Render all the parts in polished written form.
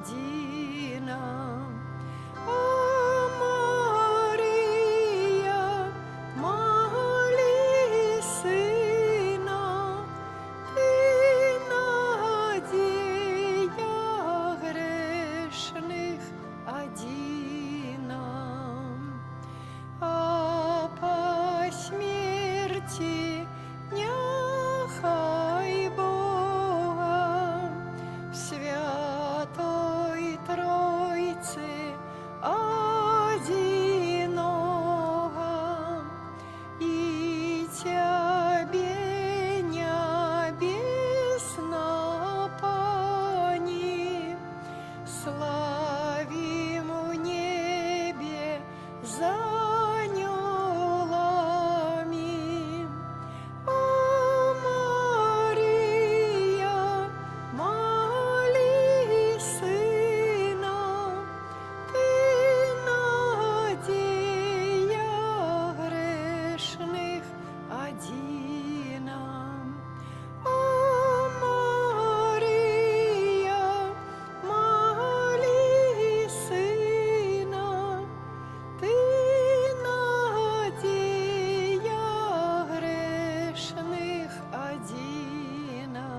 одина. О, Мария, моли Сына, Ты надея грешных одина. А по смерти нехай Бога в Святой Тройце одиного, и Тебе небесно Пани славим в небе за анёлами. О, Мария, моли Сына, Ты надея грешных одина. О, Мария, моли Сына, Ты надея грешных одина.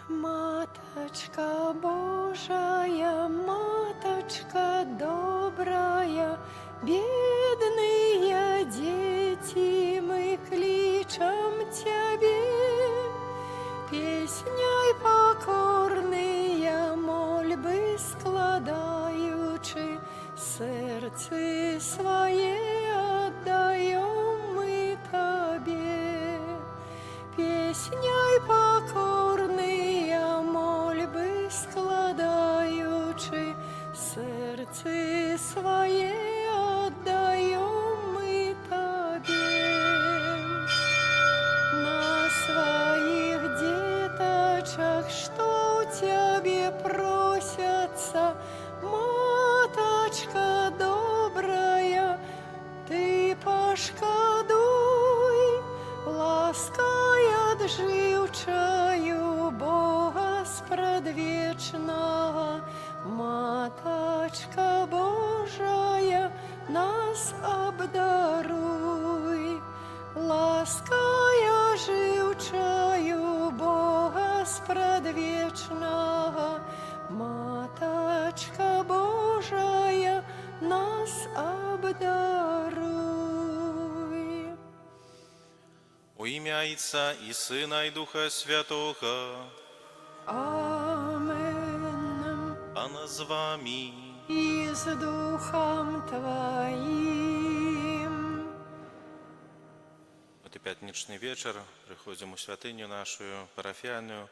Маточка Божая, Маточка добрая, бедные дети, мы кличем Тебе. Песней покорные мольбы складаючи, сердце свое отдаем мы Тебе. Песней покорные мольбы складаючи, сердце свое отдаем мы Тебе. На своих деточек, что у Тебе просятся, Маточка добрая, Ты пошкодуй, ласкай отживчаю Бога спредвечного. Маточка Божая, нас обдаруй, ласкай оживчаю Бога спредвечного. Маточка Божая, нас обдаруй. Во ім'я Отця і Сина, і Духа Святого, Амен. Пана з вами. И с Духом Твоим. В пятничный вечер приходим у святыню нашу парафіальную,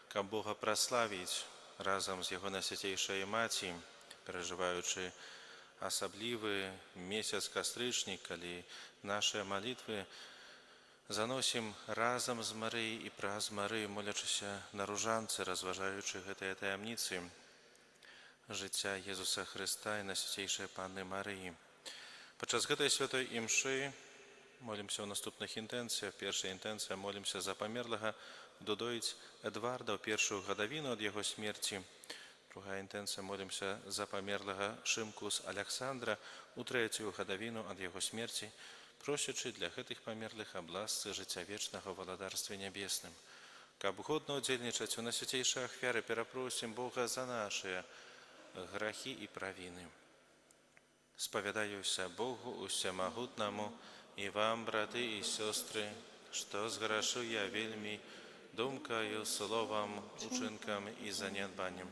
каб Бога прославить разом з Його Найсвятейшою Маті, переживаючи особливий місяць кастричник, коли наші молитви заносим разом з Марією і праз Марію, молячися на ружанці, розважаючи гэтыя таямниці життя Єсуса Христа і Найсвятейшої Панни Марії. Падчас гэтай святой імшы молимся ў наступных інтэнцыях. Першая інтэнцыя, молимся за памерлага Дудоіць Эдварда ў першую гадавіну ад яго смерці. Другая інтэнцыя, молимся за памерлага Шымкус Александра ў трэцюю гадавіну ад яго смерці, просячы для гэтых памерлых аб ласцы жыцця вечнага ў валадарстве нябесным. Каб годна ўдзельнічаць у найсвяцейшай ахвяры, перапросім Бога за нашыя грахі і правіны. Спавядаюся Богу усемагутнаму і вам, браты і сёстры, што зграшу я вельмі думкаю, словам, учынкам і занядбаннем.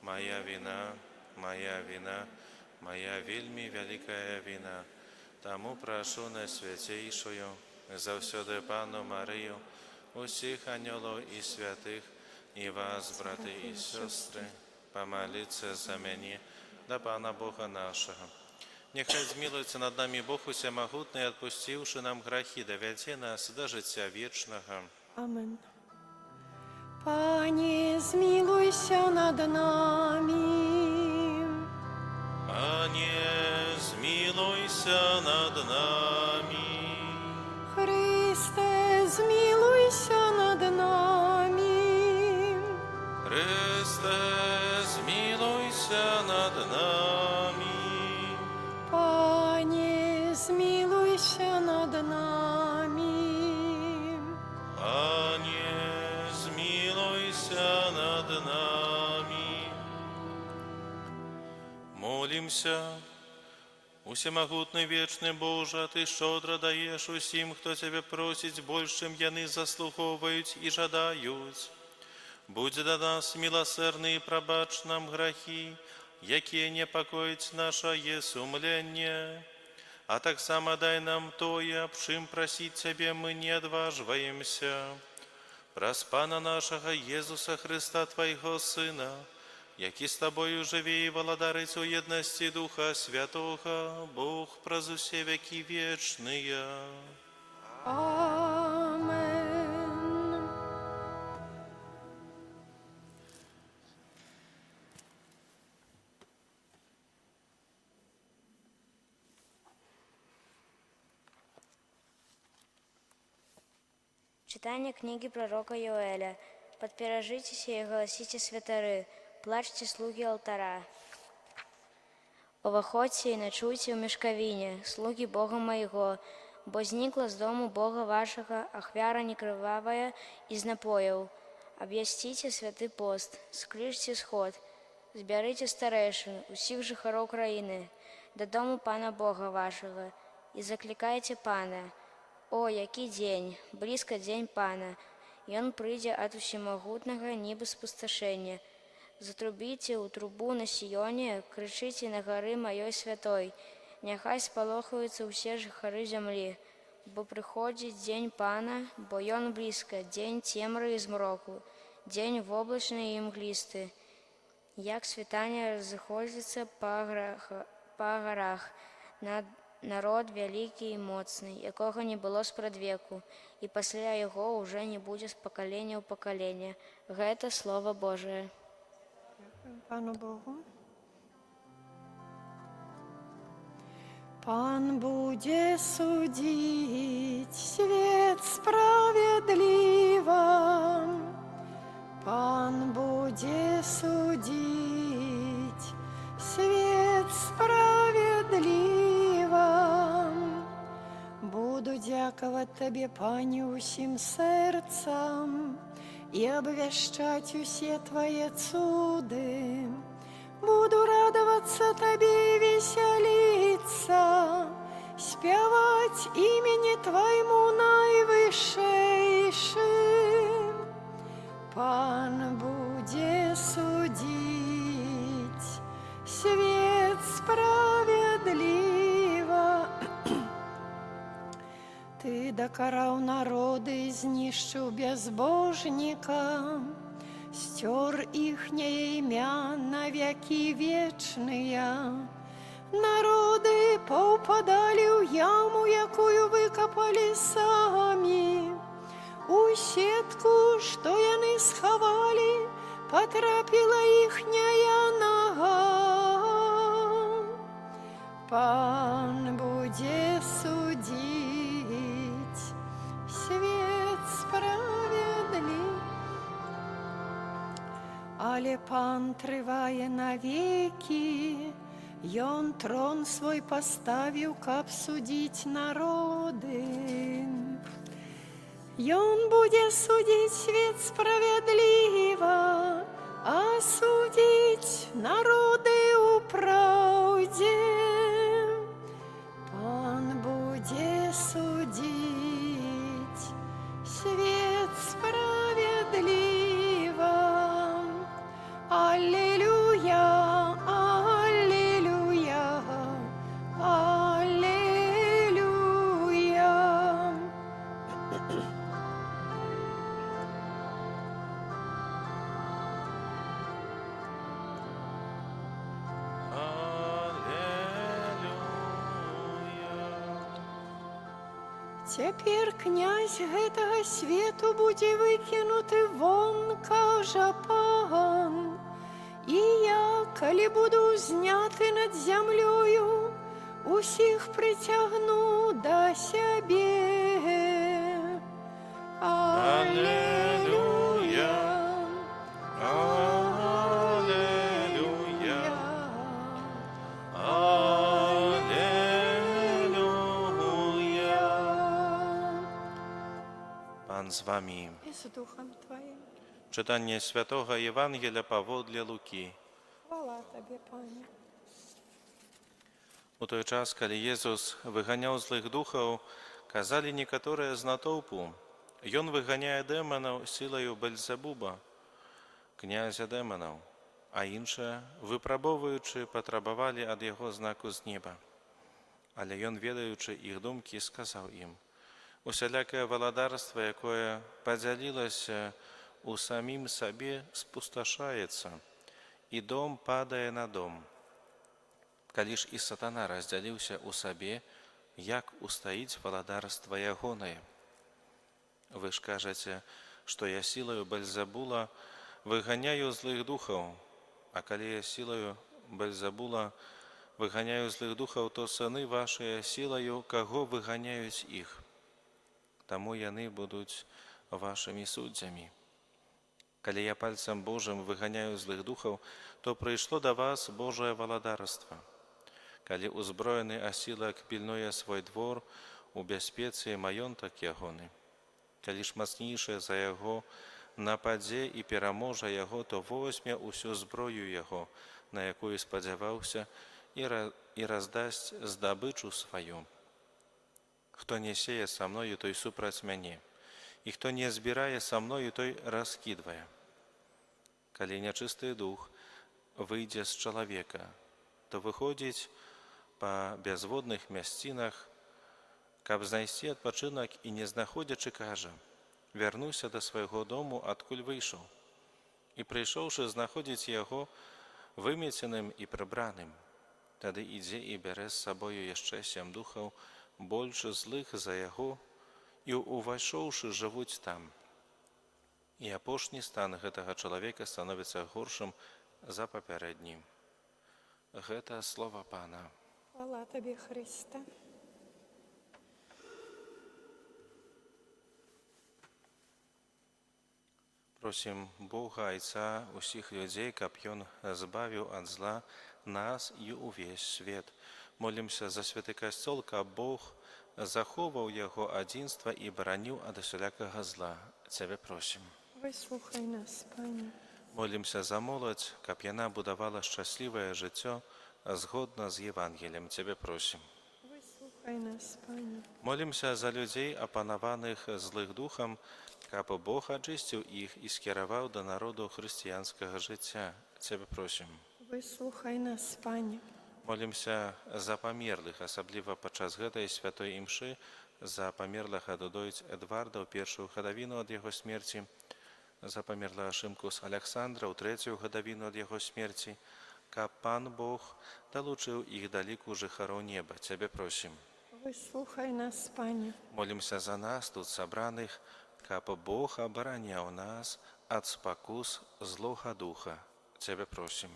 Моя вина, моя вина, моя вельмі вялікая вина. Таму прашу Найсвяцейшую, заўсёды Панну Марыю, усіх анёлаў і святых, і вас, браты і сёстры, помолиться за мяне да Пана Бога нашего. Нехай змилуется над нами Бог усемагутный, отпустивший нам грехи, доведя нас до життя вечного. Амен. Пане, змилуйся над нами. змилуйся над нами. Христе, змилуйся над нами. Христе, змилуйся над нами. Пане, змилуйся над нами. Пане, змилуйся над нами. Молимся. Усемогутний вічний Боже, Ти щодро даєш усім, хто Тебе просить, большим яни заслуговують і жадають. Будь до нас милосердний і пробач нам грехи, які непокоїть наше сумлення. А так само дай нам тое, об чим просить Тебе мы не отваживаемся. Праз Пана нашего Єсуса Христа, Твоего Сына, який з Тобою живе і володарить у єдності Духа Святого, Бог праз усе веки вечные. Амен. Читание книги пророка Йоэля. «Подпирожитесь и голосите святары, плачьте слуги алтара. Овоходьте и ночуйте в мешковине, слуги Бога моего, бо зникла с дому Бога вашего ахвяра некровавая из напоев. Объястите святый пост, склижте сход, зберите старейшин, усіх жихаров країни, до дому Пана Бога вашего, и закликайте Пана. О, який день, близко день Пана, и Он придя от усемогутного ніби спустошення. Затрубите у трубу на Сионе, кричите на горы моей святой, нехай сполохаются усе жихары земли, бо приходит день Пана, бо Он близко, день темры и змроку, день в облачный и мглистый. Як світання розходиться по горах, народ великий і моцний, якого не було спрадвеку, і пасля його уже не буде з покоління ў покоління. Гэта Слово Божие. Пану Богу. Пан буде судить свет справедливо, Пан буде судить свет справедливо. Буду дяковать Тебе, Пане, усім серцем, и обвещать усе Твои цуды. Буду радоваться Тебе и веселиться, спевать имени Твоему наивысшейшим. Пан буде судить свет справедливо. Ты докарал народы, знищив безбожника, стер ихнее имя на веки вечные. Народы поупадали у яму, якую выкопали сами. У сетку, что яны сховали, потрапила ихняя нога. Пан буде судить свет справедлив. Але Пан триває навеки, Ён трон свой поставил, каб судить народы. Ён буде судить свет справедливо, а судить народы у правде. Пан буде судить свет справедливо. Аллилуйя, аллилуйя, аллилуйя. Теперь князь гэтага свету будзе выкінуты вон, кажа Пан. І я, калі буду узняты над зямлёю, усіх притягну до себе. Аллилуйя, аллилуйя, аллилуйя. Pan z wami. І з Духом Твоїм. Czytanie Świętego Ewangelia powodle Luki. Хвала Тобі, Пане. U той час, коли Jezus wyganiał złych duchów, kazali niektóre z natoupu. On wyganiає демонів силою Бельзебуба, князя демонів, а інші, випробовуючи, потребували від його знаку з неба. Але він, ведаючи їх думки, сказав їм: усяляке володарство, яке поділилося у самим собі, спустошається, і дом падає на дом. Коли ж і сатана розділився у собі, як устоїть володарство ягоне? Вы ж кажете, что я силою Бельзебула выгоняю злых духов, а коли я силою Бельзебула выгоняю злых духов, то сыны ваши силою кого выгоняют их? Тому яны будут вашими судьями. Коли я пальцем Божьим выгоняю злых духов, то пришло до вас Божие володарство. Коли узброены осилок пильнуя свой двор, у безпеции маёнтак ягоны. Коли ж мацнейший за яго нападзе і пераможа яго, то возьме усю зброю яго, на якую спадзяваўся, і раздасць здабычу сваю. Хто не сеє са мною, той супраць мяне, і хто не збірае са мною, той раскідвае. Калі нячысты дух выйдзе з чалавека, то выходзіць па бязводных мясцінах, каб знайсці адпачынак, і не знаходзячы, кажа: вярнуся да свайго дому, адкуль выйшаў. І прыйшоўшы, знаходзіць яго вымеценым і прыбраным. Тады ідзе і бярэ з сабою яшчэ 7 духаў, больш злых за яго, і увайшоўшы, жывуць там. І апошні стан гэтага чалавека становіцца горшым за папярэдні. Гэта слова Пана. Хвала Тобі, Христе. Просім Бога, Айца усіх людзей, каб Ён збавіў ад зла нас і увесь свет. Молімся за святы касцёл, каб Бог захоўваў яго адзінства і бараніў ад усялякага зла. Цябе просім. Выслухай нас, Пане. Молімся за моладзь, каб яна будавала шчаслівае жыццё згодна з Євангеліем. Цябе просім. Выслухай нас, Пане. Молімся за людзей, апанаваных злых духам, каб Бог ачысціў іх і скіраваў да народу хрысціянскага жыцця. Цябе просім. Выслухай нас, Пане. Молімся за памерлых, асабліва падчас гэтай святой імшы, за памерлага Дудойць Эдварда ў першую гадавіну ад яго смерці, за памерлага Шымкус Аляксандра ў трэцюю гадавіну ад яго смерці, каб Пан Бог далучыў іх да ліку жыхароў неба. Цябе просім. Выслухай нас, Пане. Молімся за нас, тут сабраных, каб Бог абараняў нас ад спакус злога духа. Цябе просім.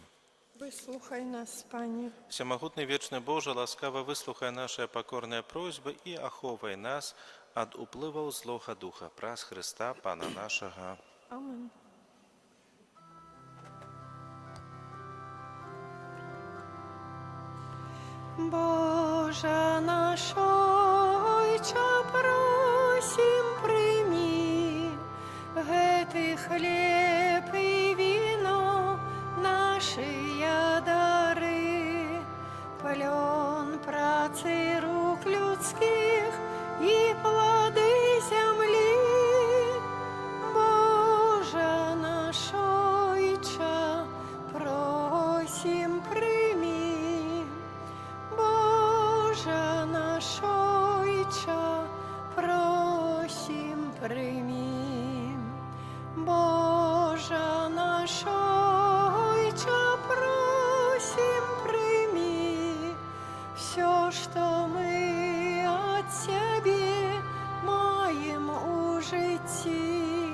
Выслухай нас, Пане. Всемагутны вечны Божа, ласкава выслухай нашыя пакорныя просьбы і аховай нас ад уплываў злога духа праз Хрыста Пана нашага. Амин. Боже наш Ойче, просім, приймі гэты хлеб і віно, нашыя дары, плён працы рук людскіх і плоды зямлі. Боже наш Ойче, просім, приймі. Боже наш Ойче, просім, приймі. Боже наш Ойче, просім, приймі все, що ми от Тебе маємо у житті,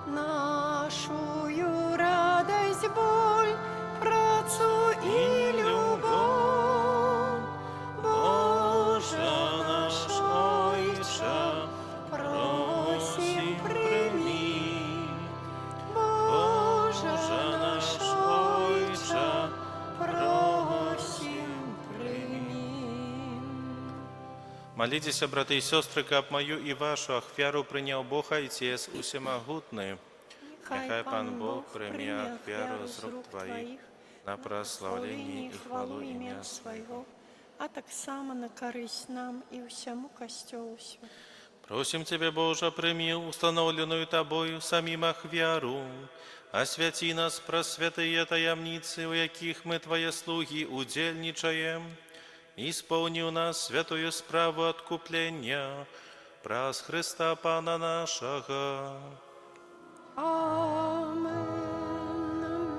нашую радость, боль, працу і любов. Молитесь, браты и сестры, каб мою и вашу ахвяру принял Бог Отец Усемогутный. Нехай Пан Бог прийме ахвяру з рук Твоих на прославление и хвалу имя Своего. а так само на користь нам и всему костелу святому. Просим Тебя, Боже, прими установленную Тобою самим ахвяру, освяти нас про святые таямницы, у яких мы Твои слуги удельничаем, исполни у нас святую справу откупления, праз Христа Пана нашего. Амен.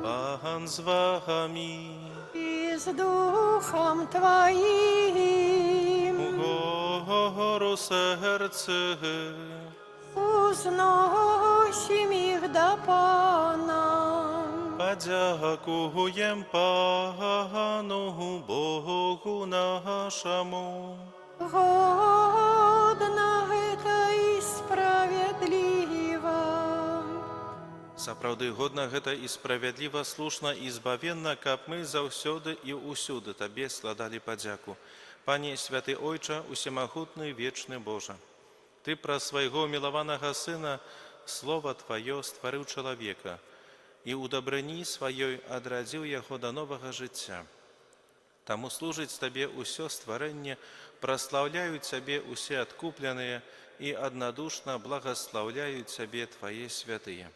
Пан з вами, И с Духом Твоим угору серце, узносим их до Пана. подякуєм Пану Богу нашому. Годно это и справедливо. Сапраўды годна гэта і справядліва, слушна і збавенна, каб мы заўсёды і ўсюды Табе складалі падзяку. Пане святы Ойча, усемагутны вечны Божа, Ты праз свайго мілаванага Сына Слова Тваё стварыў чалавека і ў дабрыні сваёй адрадзіў яго да новага жыцця. Таму служыць Табе ўсё стварэнне, праслаўляюць Цябе усе адкупленыя і аднадушна благаслаўляюць Цябе Твае святыя.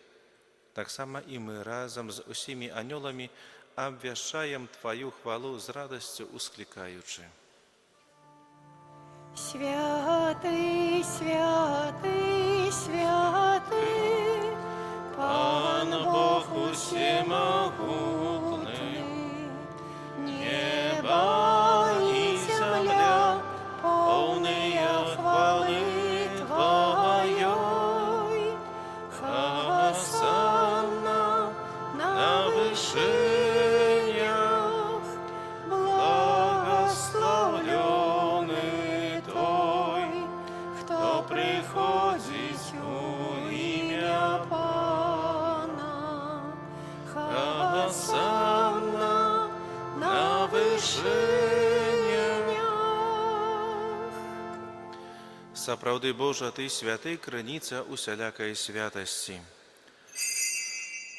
Таксама і мы разам з усімі анёламі абвяшчаем Тваю хвалу з радасцю усклікаючы. Святый, святый, святый, Пан Бог усемогутный, небо и земля, полные хвалы Твоей. Хосанна на вышиях, благословленный Той, кто приходит у имя Пана. Хосанна на вышиях. Сапраўды, Божа, Ты святы, крыніца усялякай святасці.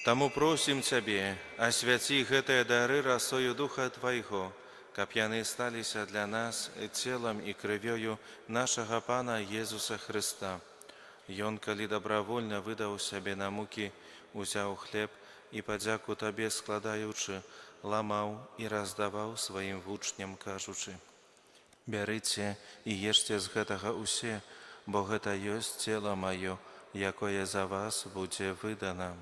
Таму просім Цябе, асвяці гэтыя дары расою Духа Твайго, каб яны сталіся для нас целам і крывёю нашага Пана Езуса Хрыста. Ён, калі добравольна выдаў сябе на мукі, узяў хлеб і падзяку Табе складаючы, ламаў і раздаваў сваім вучням, кажучы: «Бярыце і ешце з гэтага усе, бо гэта ёсць цела маё, якое за вас будзе выдана».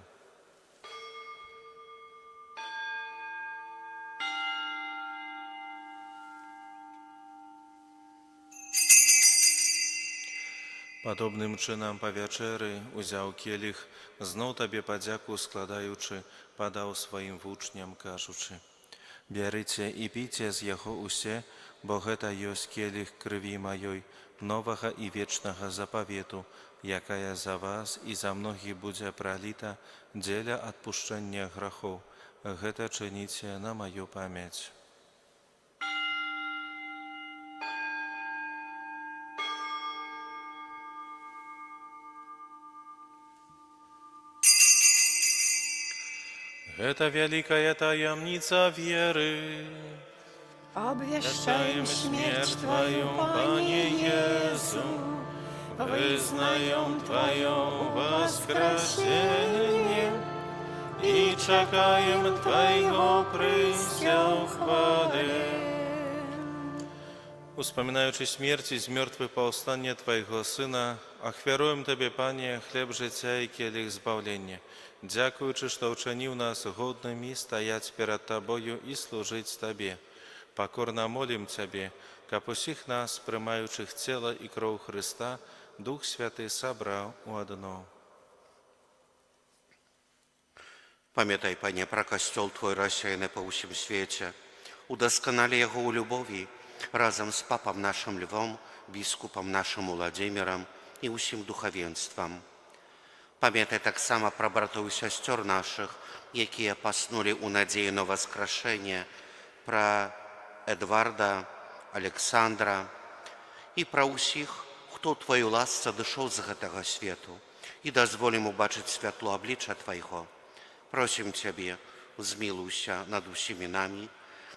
Падобным чынам па вячэры узяў келіх, зноў Табе падзяку складаючы, падаў сваім вучням, кажучы: «Бярыце і піце з яго усе, бо гэта ёсць келіх крыві маёй, новага і вечнага запавету, якая за вас і за многіх будзе праліта дзеля адпушчэння грахоў. Гэта чыніце на маю памяць». Гэта вялікая таямніца веры. Обвещаем смерть Твою, Пане Иису, Вызнаем Твое воскресение и чекаем Твоего прыся в хвале. Успоминаючи смерть из мертвых повстання Твоего Сына, ахвяруем Тебе, Пане, хлеб життя і келих збавлення, дякуючи, що вчинив нас годними стоять перед Тобою і служить Тебе. Покорно молим Тебе, каб усіх нас, приймаючих тіло і кров Христа, Дух Святий собрав у одно. Пам'ятай, Пане, про костел Твой, рассеянный по всем свете. Удосконали его у любови разом с папом нашим Львом, біскупом нашим Владимиром и усім духовенством. Пам'ятай так само про братов и сестер наших, якія поснули у надеї на воскрешение, про Эдварда, Александра і пра ўсіх, хто ў Тваю ласцы адышоў з гэтага свету, і дазволім убачыць святло аблічча Твайго. Просім Цябе, змілуйся над усімі намі,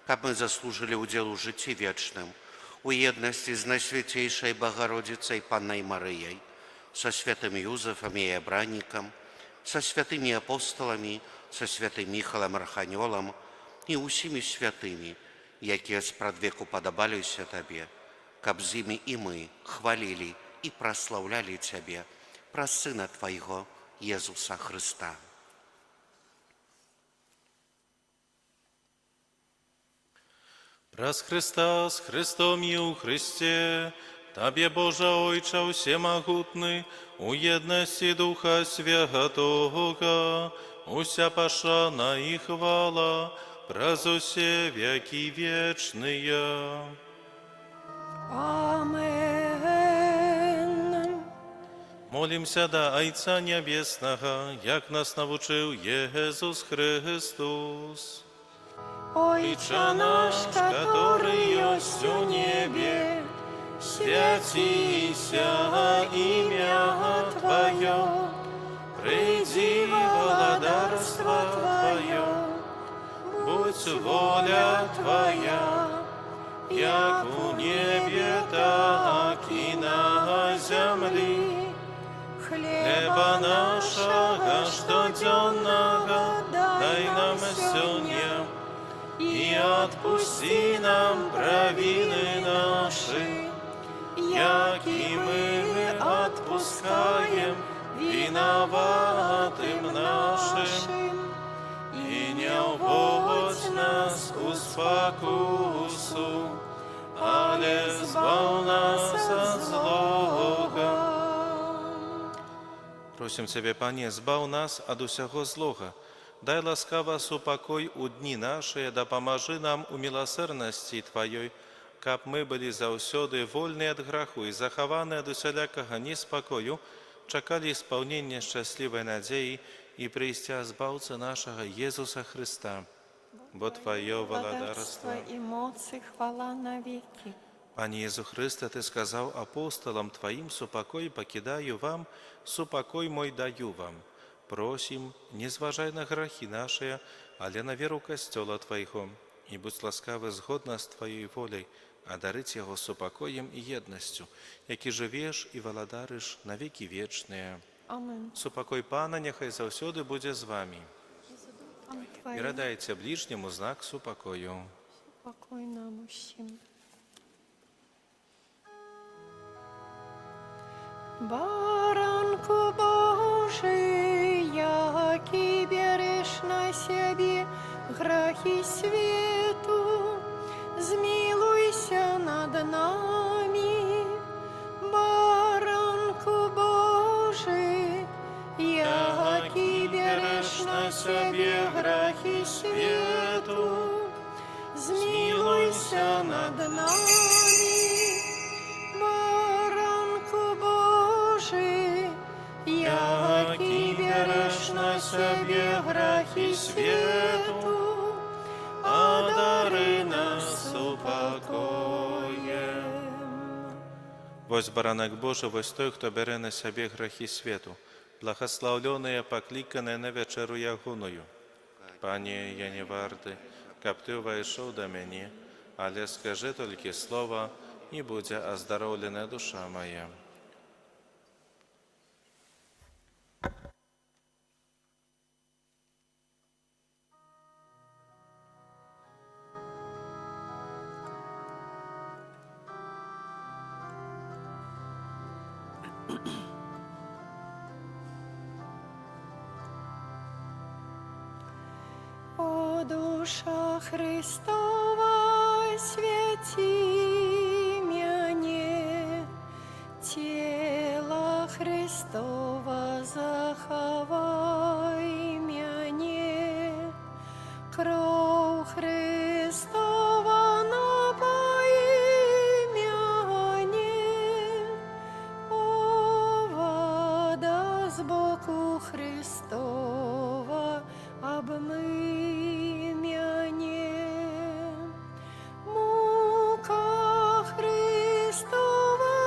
каб мы заслужылі ўдзел у жыцці вечным, у еднасці з Найсвяцейшай Багародзіцай Паннай Марыяй, са святым Юзефам і Абраннікам, са святымі апостоламі, са святым Міхалам Арханёлам і ўсімі святымі, якія спрадвеку падабаліся Табе, каб з імі і мы хвалілі і праслаўлялі Цябе праз Сына Твайго, Езуса Хрыста. Праз Христа, з Христом і у Христе, Табе, Боже Ойче всемогутний, у єдності Духа Святого, уся пошана і хвала, праз усе веки вечные. Амен. Молимся до Отца Небесного, як нас навчив Єсус Христос. Отче наш, который есть у небе, святися имя Твое, приди владарство Твое, будь воля Твоя, як у небе, так и на земле. Хлеба нашего штоденного дай нам сегодня, и отпусти нам провины наши, як и мы отпускаем виноватым нашим. И не вводь нас у спокусу, але збав нас от злого. Просим Тебе, Пане, збав нас от усяго злого. Дай ласкаво супокой у дни наши, да поможи нам у милосердности Твоей, каб мы были заўсёды вольны от граху и захованы от усялякого неспокою, чакали исполнения счастливой надеи и прийстя Збавца нашего Иисуса Христа. Бо Твое владарство и моц и хвала навеки. Пане Иисус Христе, Ты сказал апостолам Твоим: «Супокой покидаю вам, супокой мой даю вам». Просим, не зважай на грахи наши, але на веру Костела Твоего, и будь ласкавы згодно с Твоей волей, одарить его супокоем и едностью, яки живеш и владариш на веки вечные. Амен. Супокой Пана нехай завсёды буде з вами. Твоим. И радайте ближнему знак супокою. Покой нам усім. Баранку Божий, який береш на себе грехи свету, змилуйся над нами. Баранку Божий, який береш на себе грехи свету, змилуйся над нами. Баранку Божий, який береш на себе грехи свету, одари нас упокоєм. Вось баранок Божий, вось той, хто бере на себе грехи свету, благословленные, покликанные на вечеру ягоную. Пане, я не варты, каб Ты увайшов до мене, але скажи тільки слово, і буде оздоровлена душа моя. О, душа Христова, святи мяне, тело Христова заховай мяне, кров Христова напои мяне, о, вода з боку Христова обмый мяне, мука Христова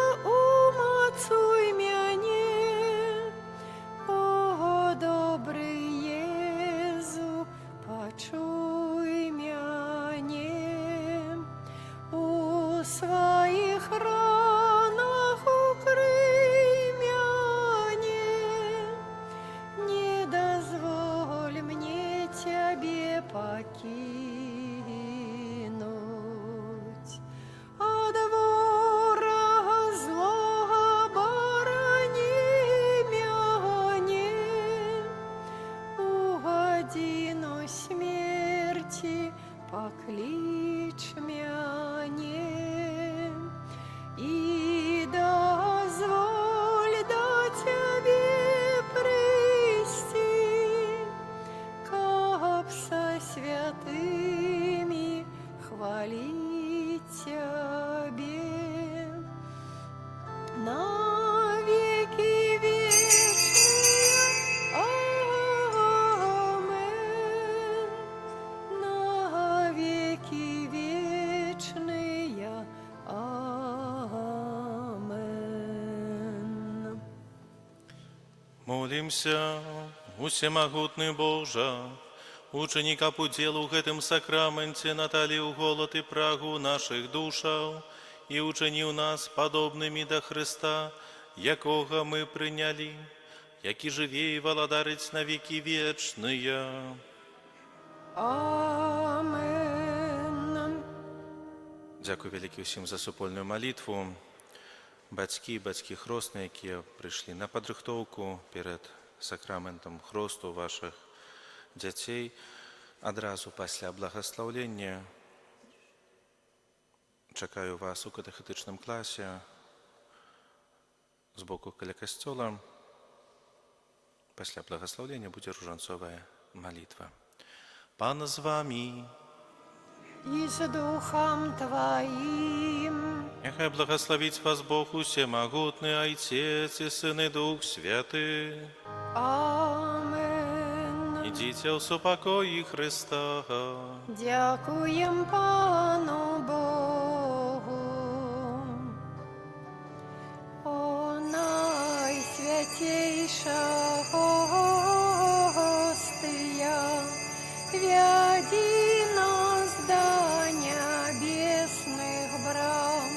своих ранах укрый мяне, не дозволь мне тебе покинуть. От ворога злого борони мяне, у годину смерти поклич мяне, и дозволь до тебе прийти, каб со святыми хвалить тебе на веки вечные. Амен. На веки вечные. Амен. Молимся, усемогутный Боже, ученика по делу в этом сакраменте Натали у голод и прагу наших душаў, и учини у нас подобными до Христа, якого мы приняли, які живе и владарить на веки вечные. Амен. Дякую вялікі ўсім за супольную молитву. Бацькі хростныя, якія прыйшлі на падрыхтоўку перад сакраментам хросту вашых дзяцей, адразу пасля благаслаўлення чакаю вас у катэхетычным класе з боку каля касцёла. Пасля благаслаўлення будзе ружанцовая молитва. Пан з вами. И с Духом Твоим. Нехай благословить вас Бог усемогутный, Отец и Сын и Дух Святый. Амен. Идите в супокой Христа. Дякуем Пану Богу. О найсвятейшая Хостия, веди нас до небесных брам,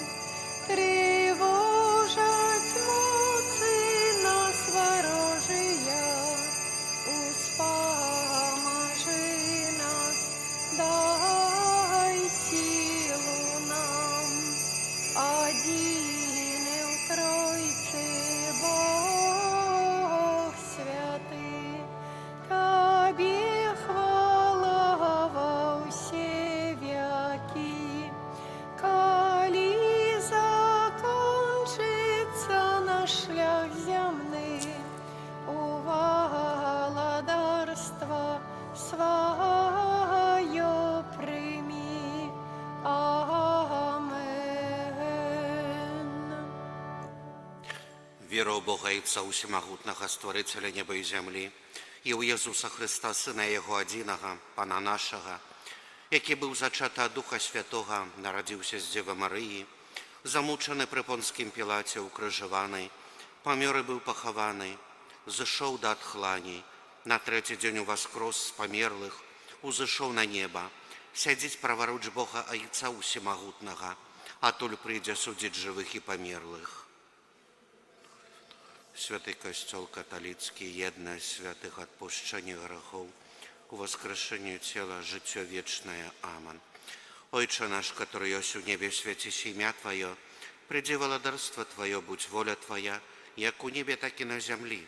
тревожать муки нас ворожия, успоможи нас, дай силу нам, один и в Тройце Бог святый, Тебе хвала во все веки. Коли закончится наш шлях земный, у владарства свое прими. Амен. Веру в Бога Отца Усемогутного, Створителя неба и земли, и у Иисуса Христа, Сына Его Одиного, Пана нашего, який був зачатий від Духа Святого, народився з Діви Марії, замучений при Понскім Пілаті, укрижований, помер і був похований, зійшов до отхлані, на третій день воскрес з померлих, узійшов на небо, сядить праворуч Бога Отца Усемогутного, а толь прийде судить живих і померлих. Святий Костел католицький, єдність святих, відпущення грехов, у воскрешению тела, житье вечное. Амин. Отче наш, который есть в небе, святись имя Твое, приди владарство Твое, будь воля Твоя, як у небе, так и на земле.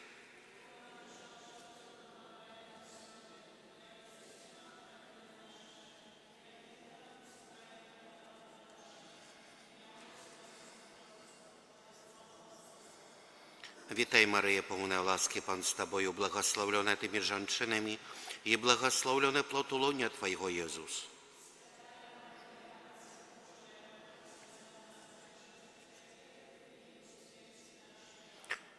Вітай, Марія, повна ласки, Пан з Тобою, благословлена Ти між жінками, і благословлений плод лона Твоего, Ісус.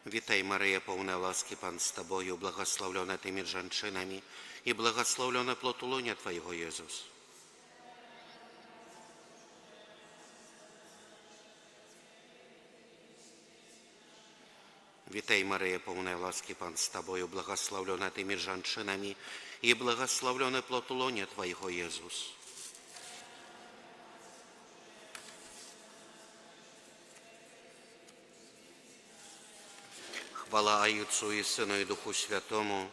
Вітай, Марія, повна ласки, Пан з Тобою, благословлена Ти між жінками, і благословлений плод лона Твоего, Ісус. Вітай, Марія, повна ласки, Пан з Тобою, благословлена Ти між жінками, і благословлений плод лона Твоего, Ісус. Хвала Отцу и Сыну и Духу Святому.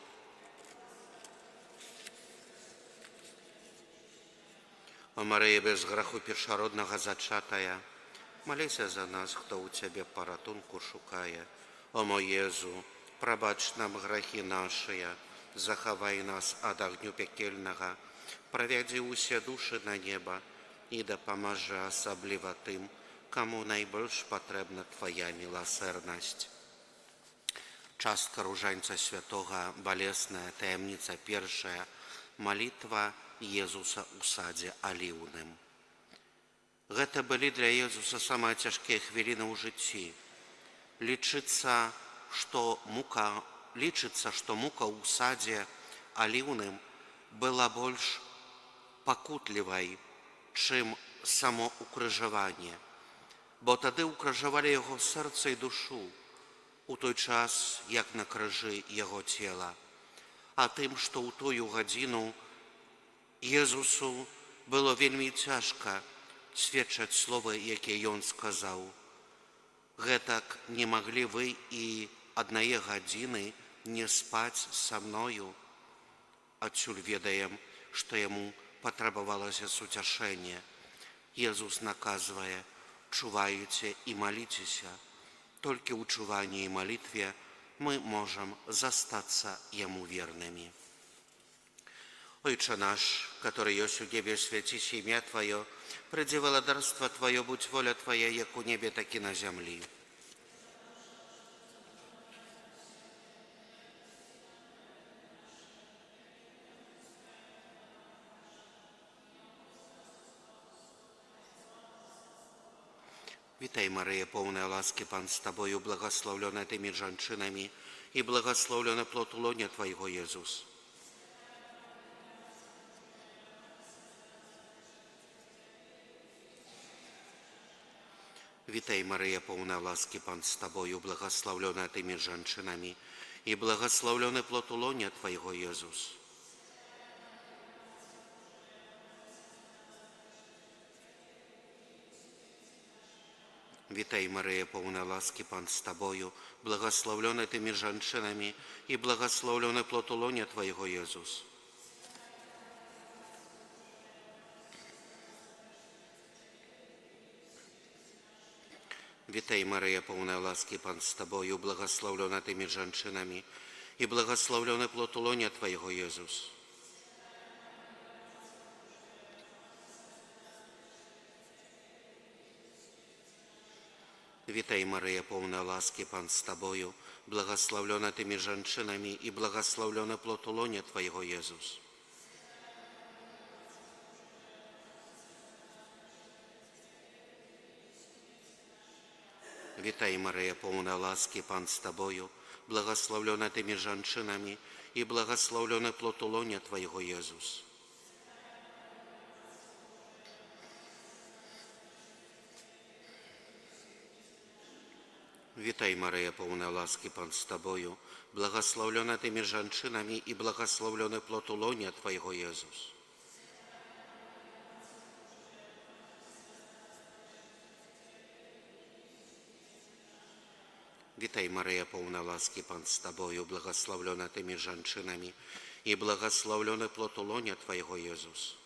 О Мария без граху першародного зачатая, молися за нас, хто у Тебе поратунку шукає. О мой Єзу, пробач нам грехи наши, заховай нас от огню пекельного, проведи усе души на небо и допоможи особливо тим, кому найбільш потрібна Твоя милосердність. Частка Różańca Świętego, bolesna tajemnica pierwsza, молитва Jezusa u sadzie oliwnym. Гэта былі для Jezusa самыя цяжкія хвіліны ў жыцці. Лічыцца, што мука ў садзе олівным была больш пакутлівай, чым само укрыжаванне, бо тады укрыжавалі яго сэрца і душу, у той час, як на крыжы яго цела. А тым, што ў тую гадзіну Езусу было вельмі цяжка сведчаць словы, якія ён сказаў. Гэтак не маглі вы і аднае гадзіны не спаць са мною. Адсюль ведаем, што яму патрабавалася суцяшэнне. Езус наказвае: чуваеце і маліцеся. Только в учувании и молитве мы можем застаться Ему верными. Отче наш, который есть у Тебе, святись имя Твое, приди володарство Твое, будь воля Твоя, як у небе, так и на земле. Witaj Maryjo, pełna łaski, Pan z Tobою, błogosławiona Tymi żonczynami i błogosławiony plod łonia Twojego, Jezus. Witaj Maryjo, pełna łaski, Pan z Tobою, błogosławiona Tymi żonczynami i błogosławiony plod łonia Twojego, Jezus. Witaj Maryjo, pełna łaski, Pan z Tobою, błogosławiona Tymi żonczynami i błogosławiony plod łonia Twojego, Jezus. Witaj Maryjo, pełna łaski, Pan z Tobою, błogosławiona Tymi żonczynami i błogosławiony plod łonia Twojego, Jezus. Witaj Maryjo, pełna łaski, Pan z Tobою, błogosławiona Tymi żonczynami i błogosławiony plod łonia Twojego, Jezus. Witaj Maryjo, pełna łaski, Pan z Tobою, błogosławiona Tymi żonczynami i błogosławiony plod łonia Twojego, Jezus. Witaj Maryjo, pełna łaski, Pan z Tobою, błogosławiona Tymi żonczynami i błogosławiony plod łonia Twojego, Jezus. Witaj Maryjo, pełna łaski, Pan z Tobою, błogosławiona Tymi żonczynami i błogosławiony plod łonia Twojego, Jezus.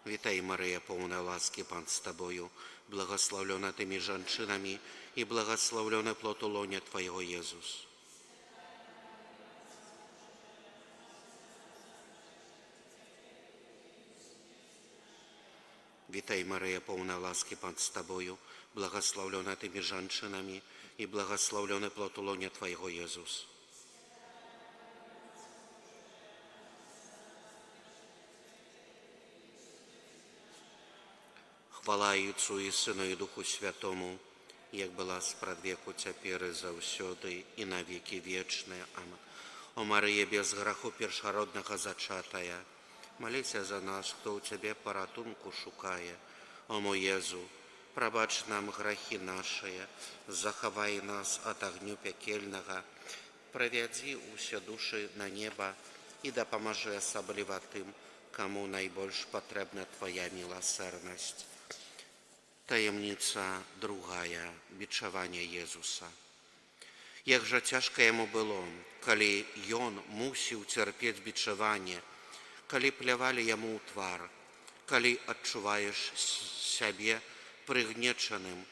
Witaj Maryjo, pełna łaski, Pan z Tobою, błogosławiona Tymi żonczynami i błogosławiony plod łonia Twojego, Jezus. Witaj Maryjo, pełna łaski, Pan z Tobою, błogosławiona Tymi żonczynami i błogosławiony plod łonia Twojego, Jezus. Хвала Отцу і Сину і Духу Святому, як була спрадвеку, цяпер і заўсёды і на веки вечные. Амин. О Мария, без граху першародного зачатая, молися за нас, хто у Тебе поратунку шукає. О мой Єзу, пробач нам грехи наши, заховай нас от огню пекельного, проведи усе души на небо и допоможи особливо тим, кому найбольш патрэбна Твоя міласэрнасць. Таемніца другая – бичаванне Езуса. Як жа цяжка яму было, калі ён мусіў цярпець бичаванне, калі плявалі яму ў твар, калі адчуваеш сябе прыгнечаным,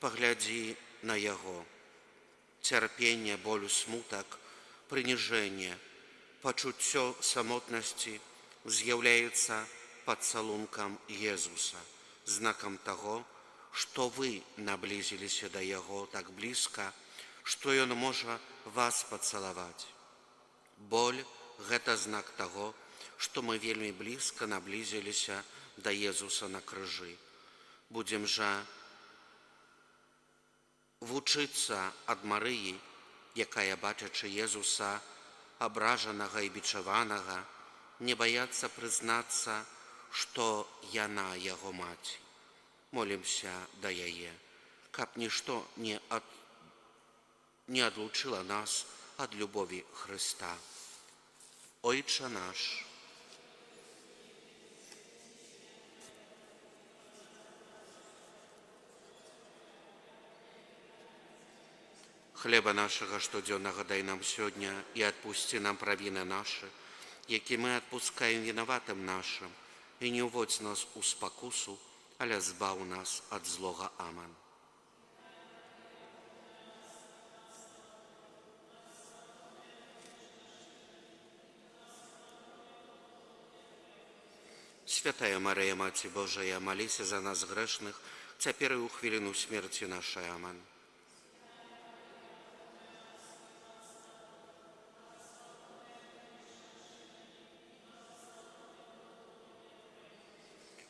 паглядзі на яго. Цярпенне, болю, смутак, прыніжэнне, пачуццё самотнасці з'яўляецца пацалункам Езуса, знакам таго, што вы наблізіліся да яго так блізка, што ён можа вас пацалаваць. Боль – гэта знак таго, што мы вельмі блізка наблізіліся да Езуса на крыжы. Будзем жа вучыцца ад Марыі, якая, бачачы Езуса абражанага і бичаванага, не баяцца прызнацца, што яна яго маці. Молімся да яе, каб нішто не адлучыла нас ад любові Хрыста. Ойча наш, хлеба нашага штодзённага дай нам сёння і адпусці нам правіны нашы, які мы адпускаем вінаватым нашым, і не ўводзь нас у спакусу, але збаў нас ад злога. Аман. Святая Марыя, Маці Божая, маліся за нас грэшных, цяпер і ў хвіліну смерці нашай. Аман.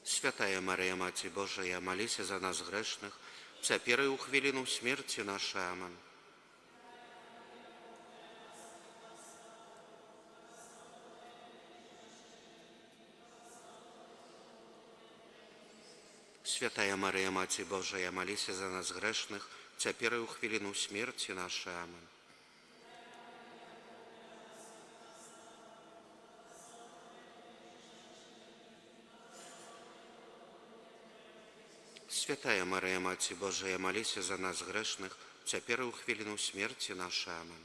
Святая Марыя, Маці Божая, маліся за нас грэшных, цяпер і ў хвіліну смерці нашай. Аман. Святая Марыя, Маці Божая, маліся за нас грэшных, цяпер і ў хвіліну смерці нашай. Аман. Святая Марыя, Маці Божая, маліся за нас грэшных, цяпер і ў хвіліну смерці нашай. Аман.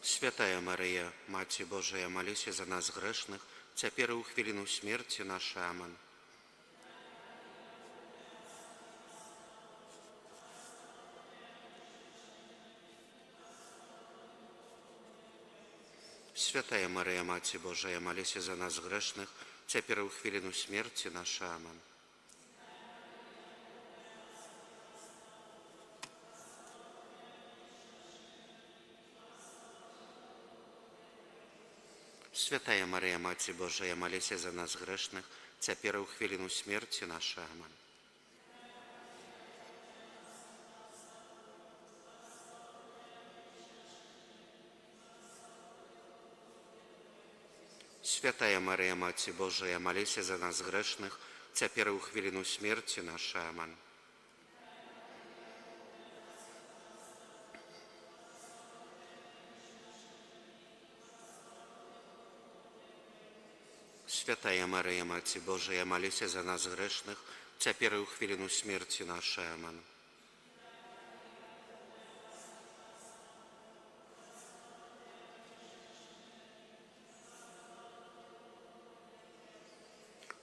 Святая Марыя, Маці Божая, маліся за нас грэшных, цяпер і ў хвіліну смерці нашай. Аман. Святая Марыя, Маці Божая, маліся за нас грэшных, цяпер і ў хвіліну смерці нашай. Аман. Святая Марыя, Маці Божая, маліся за нас грэшных, цяпер і ў хвіліну смерці нашай. Аман. Святая Марыя, Маці Божая, маліся за нас грэшных, цяпер і ў хвіліну смерці нашай. Аман. Святая Марыя, Маці Божая, маліся за нас грэшных, цяпер і ў хвіліну смерці нашай. Аман.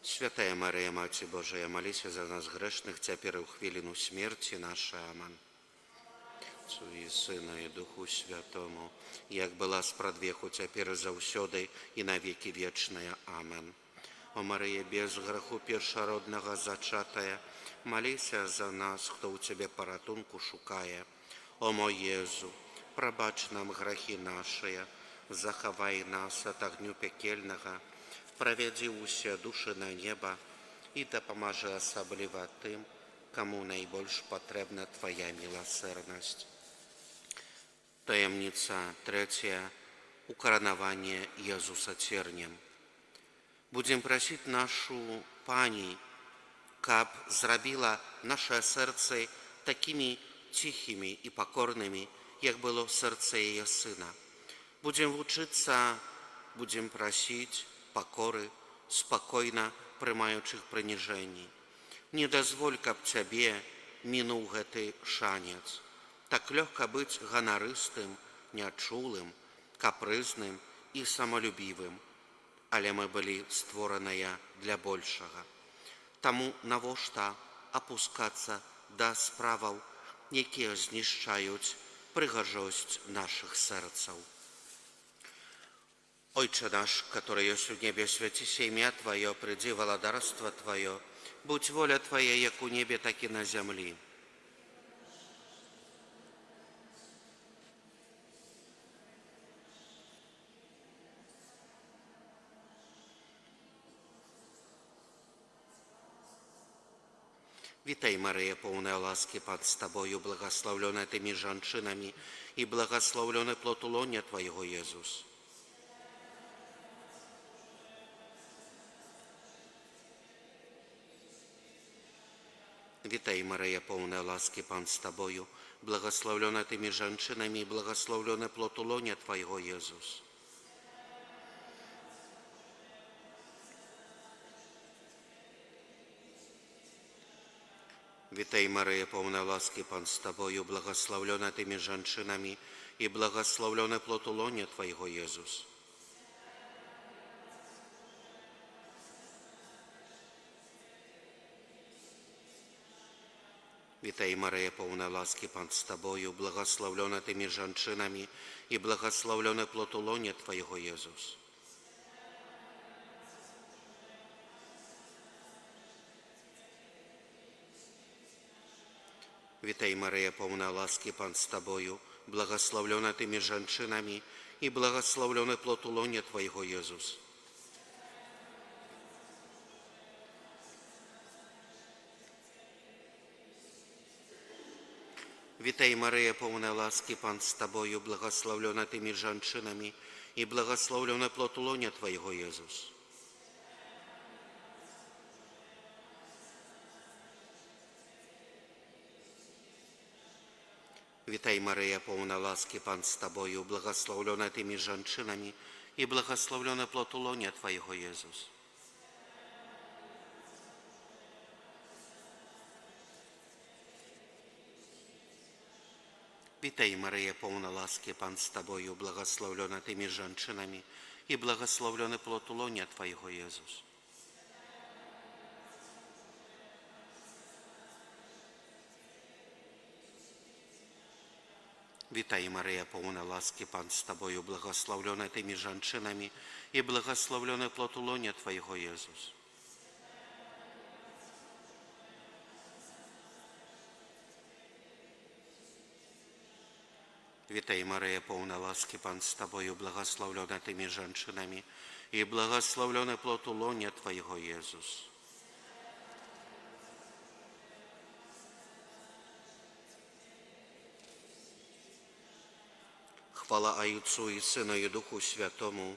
Святая Марыя, Маці Божая, маліся за нас грэшных, цяпер і ў хвіліну смерці нашай. Аман. Отцу і Сыну і Духу Святому, як была спрадвеку, цяпер і заўсёды і на векі вечныя. Амен. О Марыя, без граху першароднага зачатая, маліся за нас, хто ў Цябе паратунку шукае. О мой Езу, прабач нам грахі нашыя, захавай нас ад агню пекельнага, правядзі ўсе душы на неба і дапамажы асабліва тым, каму найбольш патрэбна Твая міласэрнасць. Таемніца трэцяя – укаранаванне Езуса цернем. Будзем прасіць нашу Пані, каб зрабіла наsze сэрцы takimi cichymi i pokornymi, jak było serce jej Syna. Będziemy uczyться, będziemy prosić pokory, spokojnie przyjmujących poniżenie. Nie dozwól, kab Ciebie minął ten szaniec. Tak lekko być honorystym, nieczulym, kapryznym i samolubiwym, ale my byli stworzone dla большego. Тому навошта опускаться до справаў, якія знішчаюць прыгажосць наших серцаў. Ojcze nasz, który jest w niebie, święci się imię Twoje, przyjdzie władarstwo Twoje, будь воля Твоя, jak u niebie, tak i na ziemi. Witaj, Maryjo, pełna łaski, Pan z Tobою, błogosławiona Tymi żonami i błogosławiony plod łonia Twojego, Jezus. Witaj, Maryjo, pełna łaski, Pan z Tobою, błogosławiona Tymi żonami i błogosławiony plod łonia Twojego, Jezus. Witaj, Maryjo, pełna łaski, Pan z Tobою, błogosławiona Tymi żonami i błogosławiony plod łonia Twojego, Jezus. Witaj, Maryjo, pełna łaski, Pan z Tobою, błogosławiona Tymi żonami i błogosławiony plod łonia Twojego, Jezus. Witaj, Maryjo, pełna łaski, Pan z Tobою, błogosławiona Tymi żonami i błogosławiony plod łonia Twojego, Jezus. Witaj, Maryjo, pełna łaski, Pan z Tobою, błogosławiona Tymi żonami i błogosławiony plod łonia Twojego, Jezus. Witaj, Maryjo, pełna łaski, Pan z Tobою, błogosławiona Tymi żonami i błogosławiony plod łonia Twojego, Jezus. Witaj, Maryjo, pełna łaski, Pan z Tobою, błogosławiona Tymi żonami i błogosławiony plod łonia Twojego, Jezus. Witaj, Maryjo, pełna łaski, Pan z Tobою, błogosławiona Tymi żonami i błogosławiony plod łonia Twojego, Jezus. Witaj, Maryjo, pełna łaski, Pan z Tobою, błogosławiona Tymi żonami i błogosławiony plod łonia Twojego, Jezus. Chwała Ojcu i Synu i Duchu Świętemu,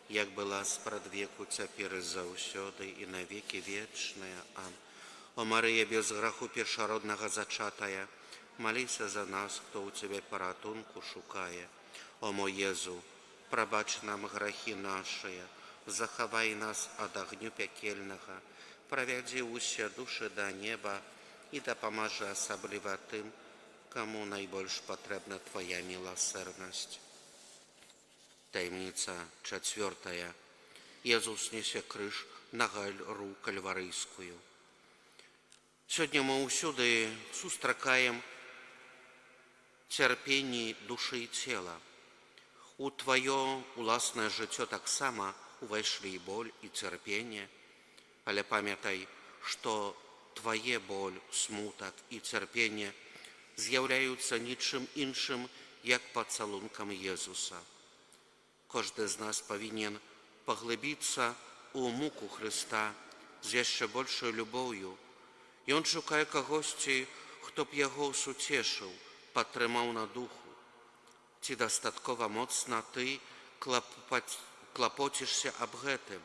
jak była sprzed wieku, teraz i zawsze i na wieki wieczne. Amen. O Maryjo, bez grzechu pierworodnego zaczętая, молися за нас, хто у Тебе порятунку шукає. О мой Єзу, пробач нам грехи наші, заховай нас від огню пекельного, проведи усі душі до неба і допоможи особливо тим, кому найбільш потрібна Твоя милосердність. Таємниця 4. Єзус несе криж на гору Кальварійську. Сьогодні ми усюди зустрічаємо cierpienie duszy i ciała. U Twoje własne życie tak samo weszli i ból i cierpienie, ale pamiętaj, że Twoje ból, smutek i cierpienie zjawiają się niczym innym jak pocałunkiem Jezusa. Każdy z nas powinien pogłębić u muku Chrysta z jeszcze większą любов'ю, i On szuka kogoś, kto by Jego ucieszył, підтримав на духу. Чи достатково моцно ти клопотишся об гэтым.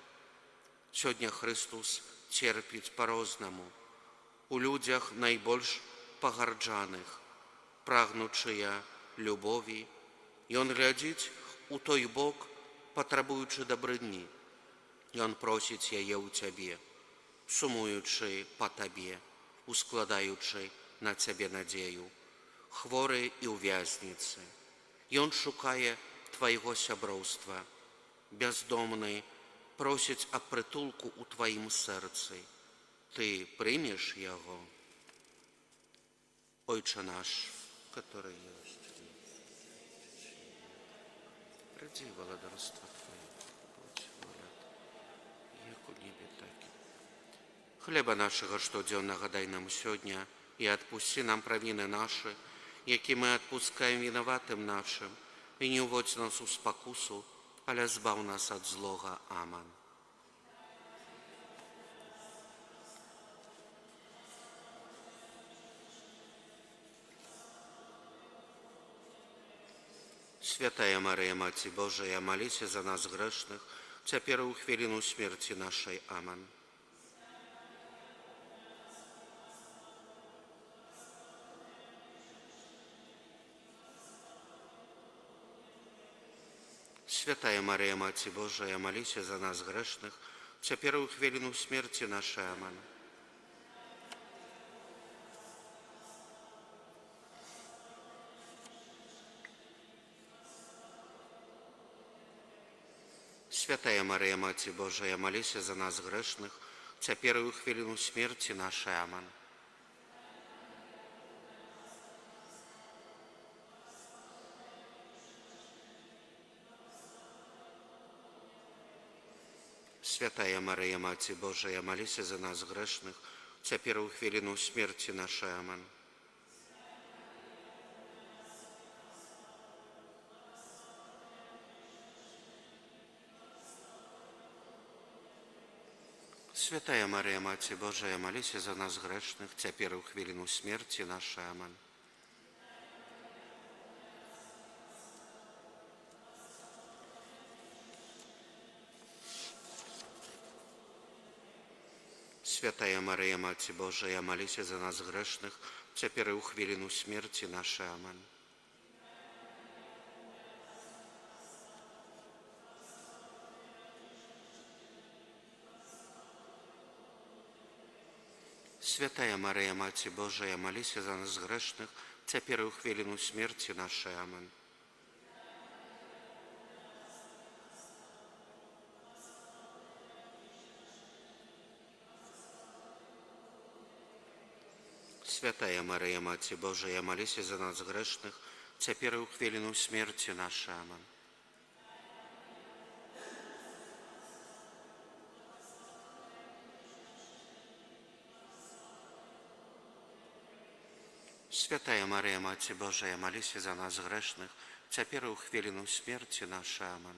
Сьогодні Христос терпить по-розному. У людях найбільш пагарджаных, прагнучыя любові. Ён глядзіць у той бок, патрабуючы дабрыні. Ён просіць яе ў цябе, сумуючы па табе, ускладаючы на цябе надзею, хворы і ў вязніцы. Ён шукае твайго сяброўства, бяздомны просіць аб прытулку ў тваім сэрцы. Ты прымеш яго? Ойче наш, который есть. Приди, владарство Твое, будь воля, як у небе, так і. Хлеба нашага штодзённага дай нам сёння, і адпусці нам правіны нашы, які мы адпускаем вінаватым нашым, і не ўводзь нас у спакусу, але збаў нас ад злога. Аман. Святая Мария, Маці Божия, молися за нас грешных, цяпер і ў хвіліну смерці нашай. Аман. Святая Мария, Маці Божия, молися за нас грешных, цяпер і ў хвіліну смерці нашай. Аман. Святая Мария, Маці Божия, молися за нас грешных, цяпер і ў хвіліну смерці нашай. Аман. Святая Мария, Маці Божия, молися за нас грешных, цяпер і ў хвіліну смерці нашай. Аман. Святая Мария, Маці Божия, молися за нас грешных, цяпер і ў хвіліну смерці нашай. Аман. Святая Мария, Маці Божия, молися за нас грешных, цяпер і ў хвіліну смерці нашай. Аман. Святая Мария, Маці Божия, молися за нас грешных, цяпер і ў хвіліну смерці нашай. Аман. Святая Мария, Маці Божия, молися за нас грешных, цяпер і ў хвіліну смерці нашай. Аман. Святая Мария, Маці Божия, молися за нас грешных, цяпер і ў хвіліну смерці нашай. Аман.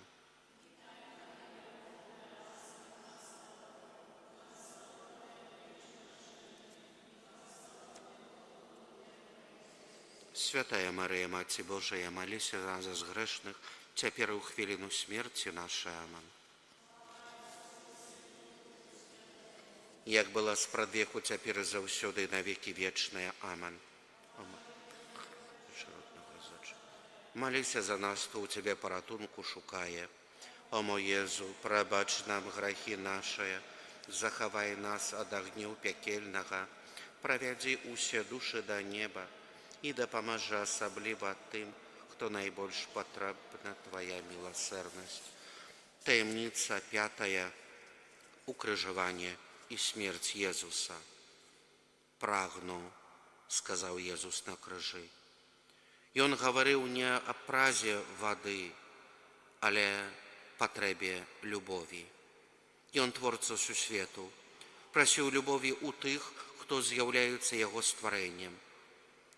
Святая Мария, Маці Божия, молися за нас грешных, цяпер і ў хвіліну смерці нашай. Аман. Як была спрадвеку, цяпер і заўсёды, на векі вечныя. Аман. Молися за нас, хто у Тебе паратунку шукає. О мой Єзу, прабач нам грахи наші, захавай нас ад агню пекельнага, правядзі усе душі да неба і дапамажы асабліва тым, хто найбольш патрэбна Твоя міласэрнасць. Таемніца 5. Укрыжаванне і смерць Езуса. Прагну, сказаў Езус на крыжы. Ён гаварыў не аб празе вады, але патрэбе любові. Ён творца сусвету, прасіў любові ў тых, хто з'яўляецца яго стварэннем.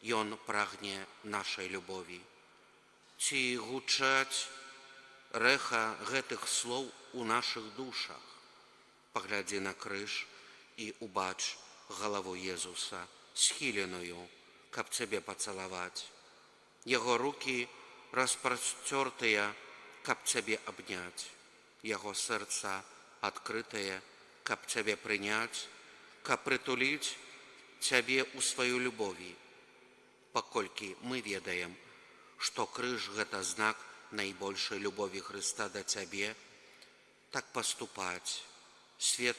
Ён прагне нашай любові. Ці гучаць рэха гэтых слоў у нашых душах? Паглядзі на крыж і убач галаву Езуса, схіленую, каб Цябе пацалаваць. Яго рукі распрасцёртыя, каб Цябе абняць. Яго сэрца адкрытае, каб Цябе прыняць, каб прытуліць Цябе ў сваю любові. паколькі мы ведаем, што крыж – гэта знак найбольшай любові Хрыста да Цябе, так паступаць. Свет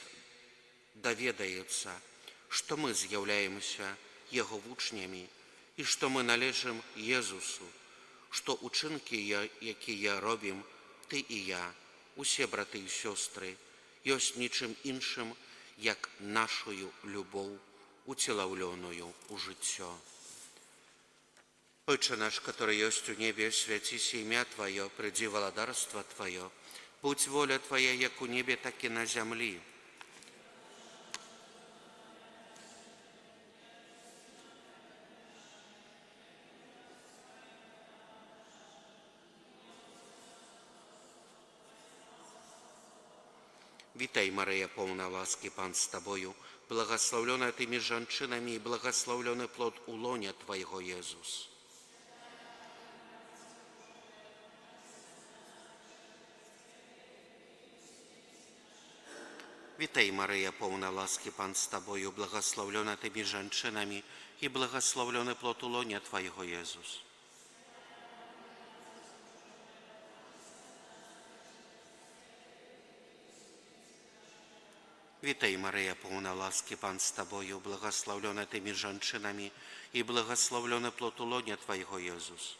даведаецца, што мы з'яўляемся Яго вучнямі і што мы належым Езусу, што учынкі, якія робім ты і я, усе браты і сёстры, ёсць нічым іншым, як нашую любоў, уцелаўленую ў жыццё. Отче наш, который есть у небе, святись имя Твое, приди владарство Твое, будь воля Твоя, як у небе, так и на земли. Witaj, Maryja, pełna łaski, Pan z Tobою, błogosławiona Tymi żonczynami i błogosławiony plod ulonia Twojego, Jezus. Witaj, Maryja, pełna łaski, Pan z Tobою, błogosławiona Tymi żonczynami i błogosławiony plod ulonia Twojego, Jezus. Witaj, Maryja, pełna łaski, Pan z Tobою, błogosławiona Tymi żonczynami i błogosławiony plod ulonia Twojego, Jezus.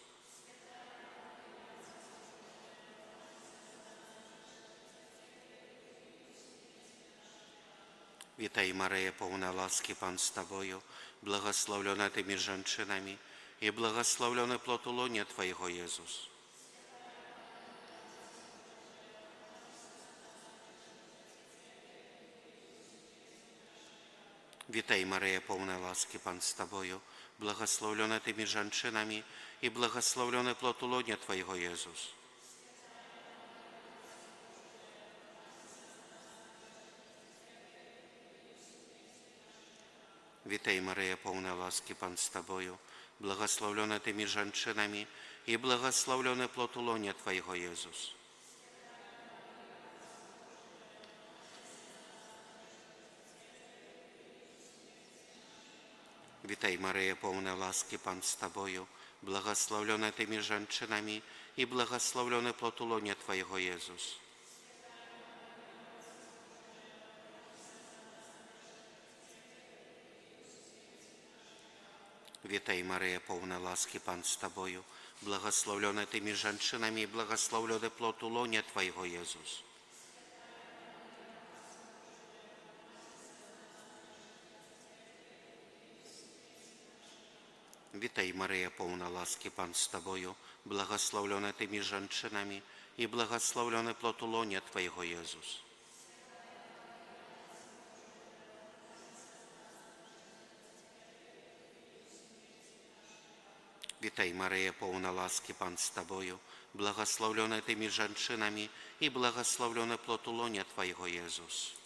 Witaj, Maryja, pełna łaski, Pan z Tobою, błogosławiona Tymi żonczynami i błogosławiony plod ulonia Twojego, Jezus. Witaj, Maryja, pełna łaski, Pan z Tobою, błogosławiona Tymi żonczynami i błogosławiony plod ulonia Twojego, Jezus. Witaj, Maryja, pełna łaski, Pan z Tobою, błogosławiona Tymi żonczynami i błogosławiony plod ulonia Twojego, Jezus. Witaj, Maryja, pełna łaski, Pan z Tobою, błogosławiona Tymi żonczynami i błogosławiony plod ulonia Twojego, Jezus. Witaj, Maryja, pełna łaski, Pan z Tobою, błogosławiona Tymi żonczynami i błogosławiony plod ulonia Twojego, Jezus. Witaj, Maryja, pełna łaski, Pan z Tobою, błogosławiona Tymi żonczynami i błogosławiony plod ulonia Twojego, Jezus. Witaj, Maryja, pełna łaski, Pan z Tobою, błogosławiona Tymi żonczynami i błogosławiony plod ulonia Twojego, Jezus.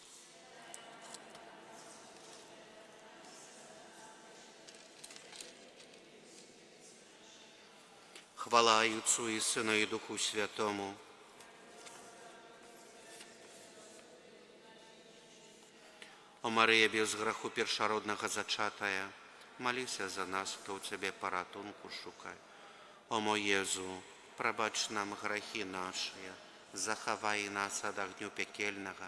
Chwała Ojcu i Synu i Duchu Świętemu. O Maryjo, bez grzechu pierworodnego zaczatая, молися за нас, хто у Тебе порятунку шукає. О мой Єзу, пробач нам грехи наші, заховай нас від огню пекельного,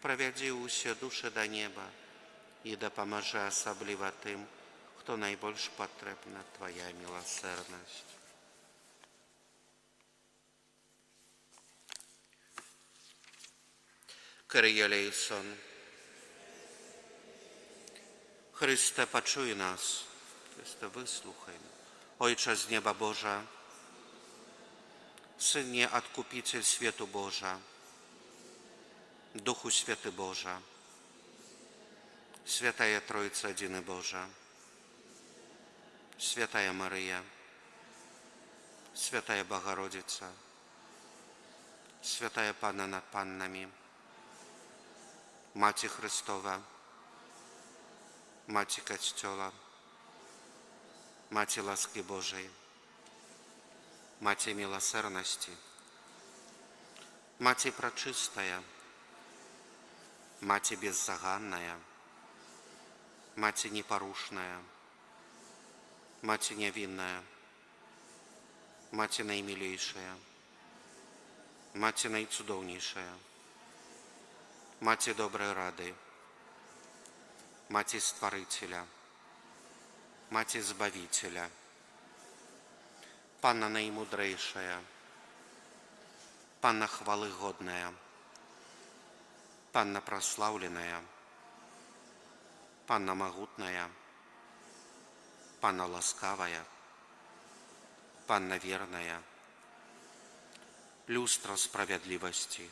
проведи усі душі до неба і допоможи особливо тим, хто найбільш потрібна Твоя милосердність. Kyrie eleison. Chryste, poczuj nas. Chryste, wysłuchaj. Ojcze z nieba Boża, Synie Odkupiciel światu Boża, Duchu Święty Boża, Świętая Trójca Jedyny Boża, Świętая Maryja, Świętая Bogorodica, Świętая Panna nad Pannami, Macie Chrystowa, Macie Kościoła, Macie łaski Bożej, Macie miłosierności, Macie Preczystая, Macie Беззаганная, Macie Nieporuszная, Маці нявінная, Маці наймілейшая, Маці найцудоўнейшая, Маці добрай рады, Маці Стварыцеля, Маці Збавіцеля, Панна наймудрэйшая, Панна хвалы годная, Панна праслаўленая, Панна магутная, Панна ласкавая, Панна верная, люстра справядлівасці,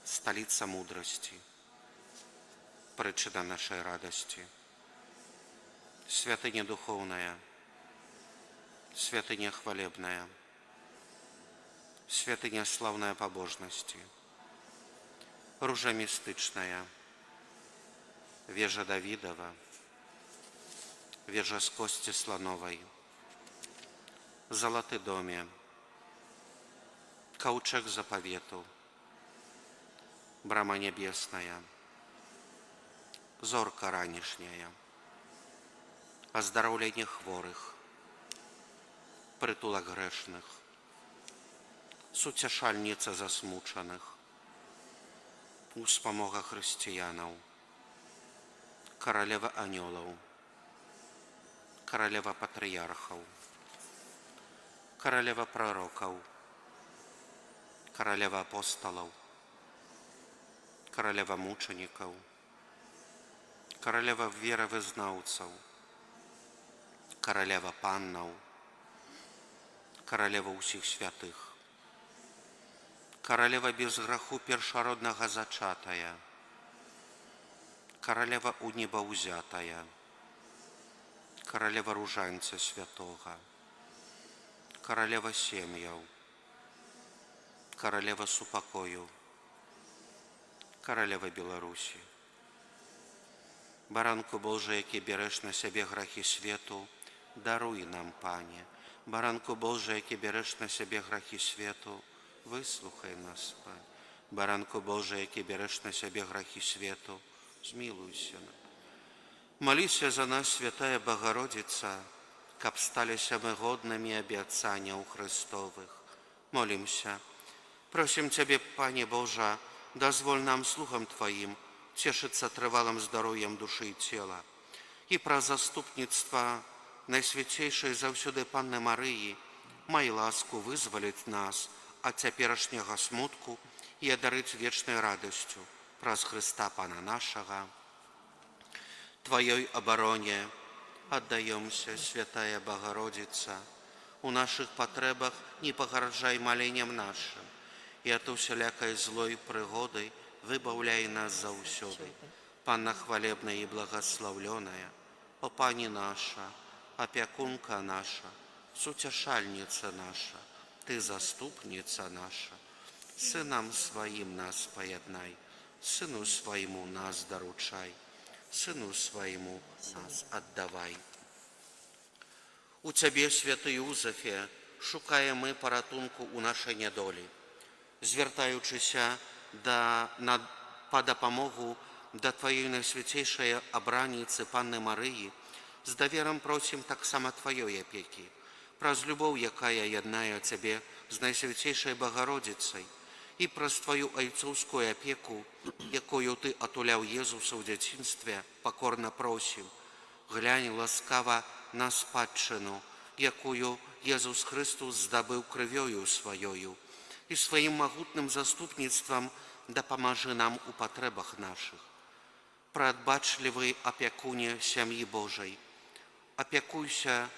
сталіца мудрасці, прычына нашай радасці, святыня духоўная, святыня хвалебная, святыня слаўная пабожнасці, ружа містычная, вежа Давідава, вежа з косці слановай, залаты доме, каўчэг запавету, брама нябесная, зорка ранішняя, аздараўленне хворых, прытулак грэшных, суцяшальніца засмучаных, успамога хрысціянаў, каралева анёлаў, каралева патрыярхаў, каралева прарокаў, каралева апосталаў, каралева мучанікаў, каралева веравызнаўцаў, каралева паннаў, каралева ўсіх святых, каралева без граху першароднага зачатая, каралева у неба ўзятая, каралева ружанца святога, каралева сем'яў, каралева супакою, каралева Беларусі. Баранку Божий, які береш на сябе грахі свету, даруй нам, Пане. Баранку Божий, які береш на сябе грахі свету, выслухай нас, Пане. Баранку Божий, які береш на сябе грахі свету, змілуйся нам. Маліся за нас, святая Богородица, каб сталіся мы годнымі абяцанняў Христовых. Молімся. Просім Цябе, Пане Божа, дазволь нам, слугам Твоим, цешыцца трывалым здароўем душы і цела. І праз заступніцтва Найсвяцейшай заўсёды Панны Марыі май ласку вызваліць нас ад цяперашняга смутку і адарыць вечнай радасцю праз Хрыста Пана нашага. Твоей обороне отдаемся, святая Богородица. У наших потребах не погоржай молением нашим, и от усялякой злой пригоды выбавляй нас заусёды. Панна хвалебная и благословленная, о Пани наша, опекунка наша, сутешальница наша, Ты заступница наша, Сынам Своим нас поеднай, Сыну Своему нас доручай, Сыну Своему нас отдавай. У Цябе, святый Юзефе, шукаем мы паратунку у нашай нядолі. Звяртаючыся па дапамогу да Тваёй найсвяцейшай абраніцы Панны Марыі, з даверам просім таксама Тваёй апекі, праз любоў, якая яднае Цябе з Найсвяцейшай Богородицай, і праз Твою айцоўскую апеку, якую Ты атуляў Езуса ў дзяцінстве, пакорна просім, глянь ласкава на спадчыну, якую Езус Христус здабыў крывёю сваёю, і сваім магутным заступніцтвам дапамажы нам у патрэбах нашых. Прадбачлівы апякуне сям'і Божай, апякуйся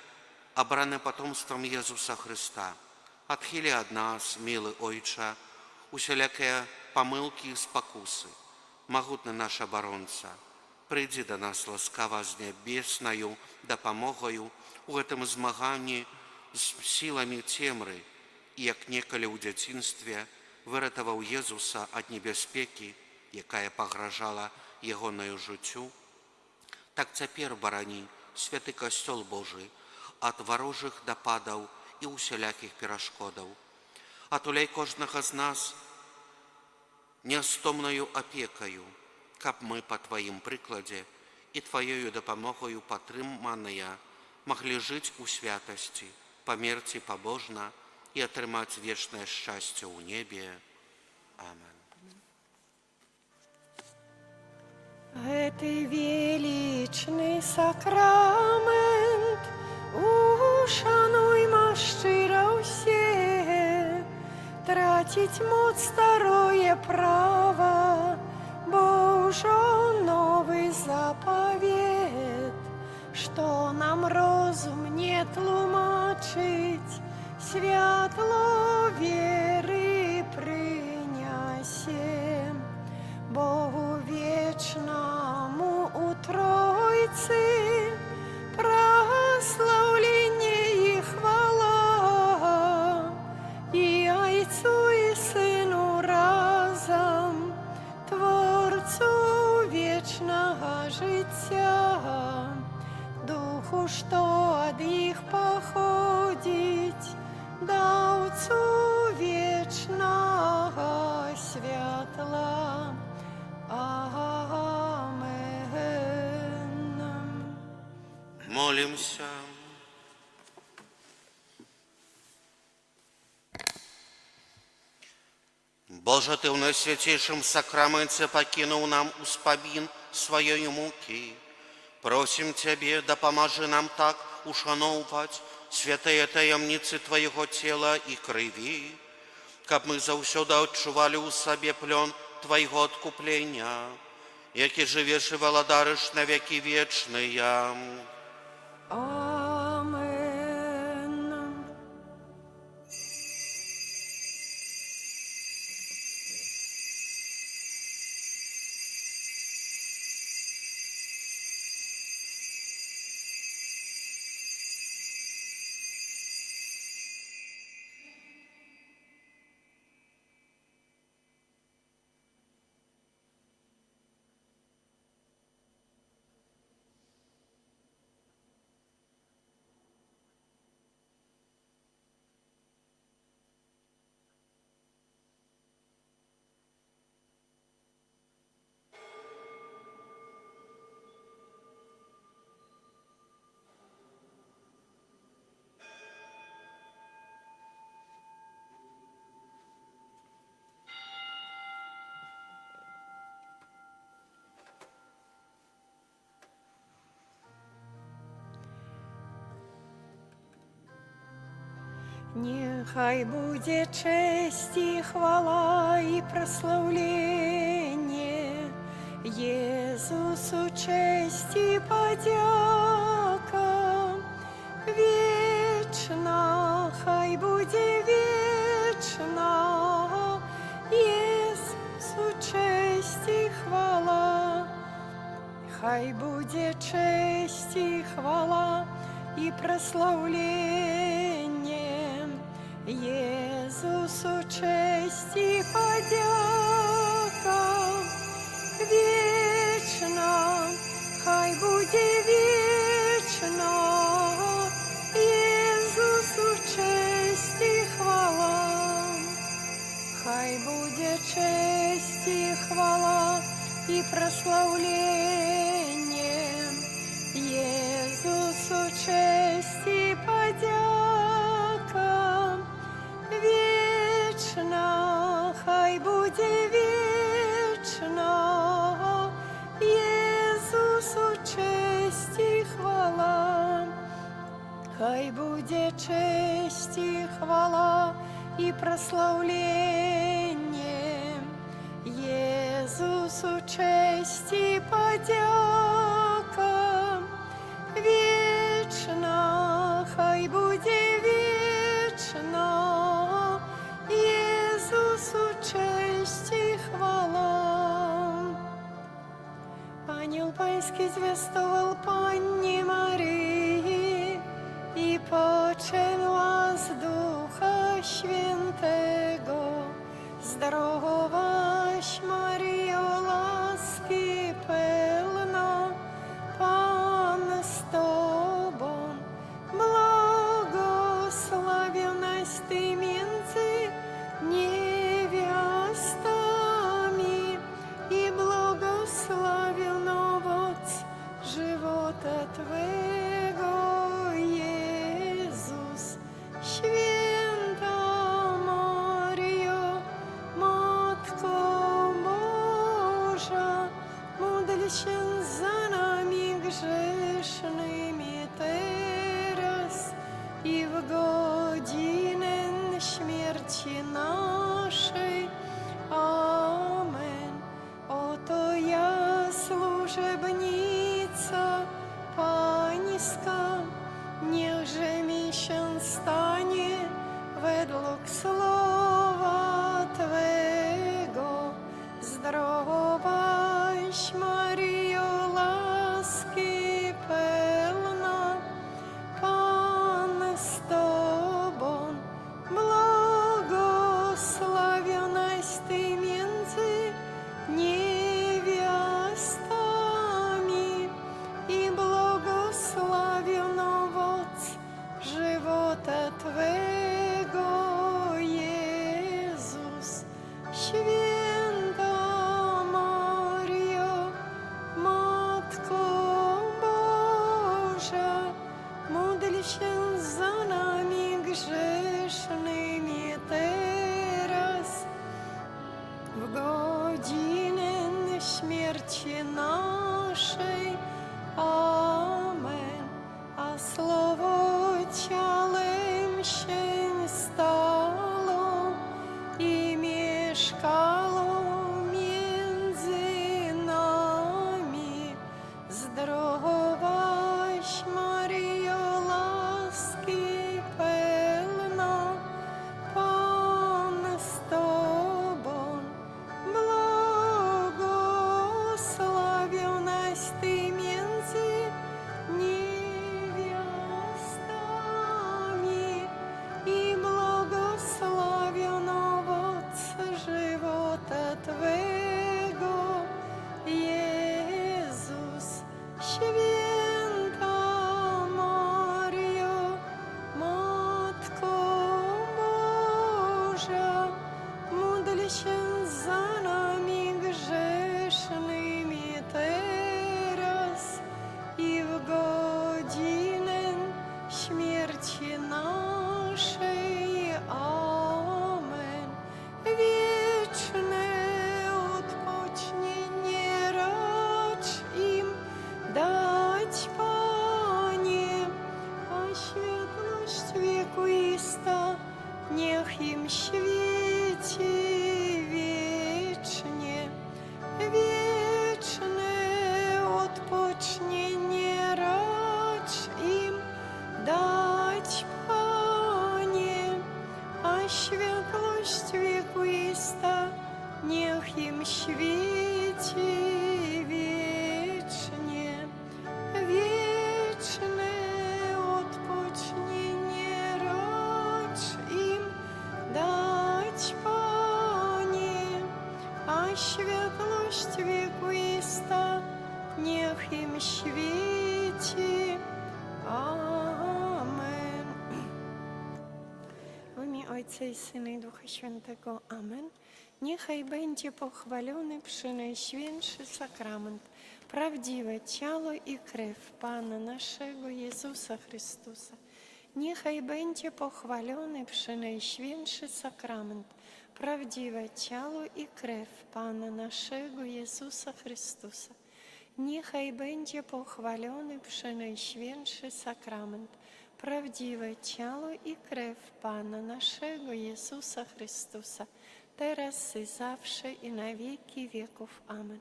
абраным патомствам Езуса Христа, адхілі ад нас, мілы Ойча, усялякія памылкі і спакусы. Магутны наш абаронца, прыйдзі да нас ласкава з нябеснаю дапамогаю у гэтым змаганні з сіламі цемры, і як некалі ў дзяцінстве выратаваў Езуса ад небяспекі, якая пагражала ягонаю жыццю, так цяпер барані святы касцёл Божы ад варожых дападаў і усялякіх перашкодаў. Атуляй кожнага з нас нястомнаю апекаю, каб мы па Тваім прыкладзе і Тваёю дапамогаю падтрыманыя могли жить у святости, померти побожно и отрымать вечное счастье у небе. Amen. Этой величный сакрамент ушануймо щиро все, тратить моц старое право, бо уже новый заповед, что нам розум не тлумачить, святло веры принясем. Богу вечному у Тройцы прославление и хвала, и Отцу и Сыну разом, Творцу вечного життя, Духу, что от их походить, Давцу вечного святла. Амен. Молимся. Боже, Ты в наисвятейшем сакраменте покинул нам успомин своей муки. Просим Тебе, да поможи нам так ушановывать святые таямницы Твоего тела и крови, как мы заўсёды адчували у себе плен Твоего откупления, які живеш и владариш на веки вечные. Амен. Нехай будет честь и хвала и прославление Иисусу, честь и подяка вечно, хай будет вечно Иисусу, честь и хвала, хай будет честь и хвала и прославление Иисусу, честь и подяка вечно, хай будет вечно Иисусу, честь и хвала, хай будет честь и хвала и прославление Иисусу, честь и подяка вечно, хай будет вечно Иисусу, честь и хвала, хай будет честь и хвала и прославление Иисусу, честь и подяка вечно, хай будет вечно Иисусу, честь и хвала. Ангел Паński звествовал Панне Марии и почила з Духа Świętego. Zdrowaś Maryjo, łaski pełna, Pan z Tobą, błogosławionaś Ty między niewiastami i błogosławiony owoc żywota Twego, sklonica Pańska, niechże mi się stanie według słowa Twego. Zdrowaś Maryjo, łaski pełna, Pan z Tobą, błogosławionaś Ty między niewiastami i błogosławiony owoc żywota Twego, Jezus. Święta Maryjo, Matko Boża, módl się za nami grzesznymi teraz, w godzinę śmierci naszej. Amen. A słowo ciałem się stało i mieszkało między nami. Zdrowaś Maryjo, łaski pełna, Pan z Tobą, błogosławionaś Ty między niewiastami i błogosławiony owoc żywota Twego, Jezus. Święta Maryjo, Matko Boża, módl się za nami grzesznymi teraz i w godzinę śmierci naszej. Amen. Wieczne odpocznienie racz im dać, Panie, a światłość wiekuista niech im świeci wiecznie. Wieczne odpocznienie racz im dać, Panie, a światłość wiekuista niech im świeci wiecznie. Wieczne odpocznienie racz im dać, Panie, a światłość wiekuista niech im świeci. Amen. W imię Ojca i Syna i Ducha Świętego. Amen. Niechaj będzie pochwalony przynajświętszy sakrament, prawdziwe ciało i krew Pana naszego Jezusa Chrystusa. Niechaj będzie pochwalony przynajświętszy sakrament, prawdziwe ciało i krew Pana naszego Jezusa Chrystusa. Niechaj będzie pochwalony przynajświętszy sakrament, prawdziwe ciało i krew Pana naszego Jezusa Chrystusa, teraz i zawsze i na wieki wieków. Amen.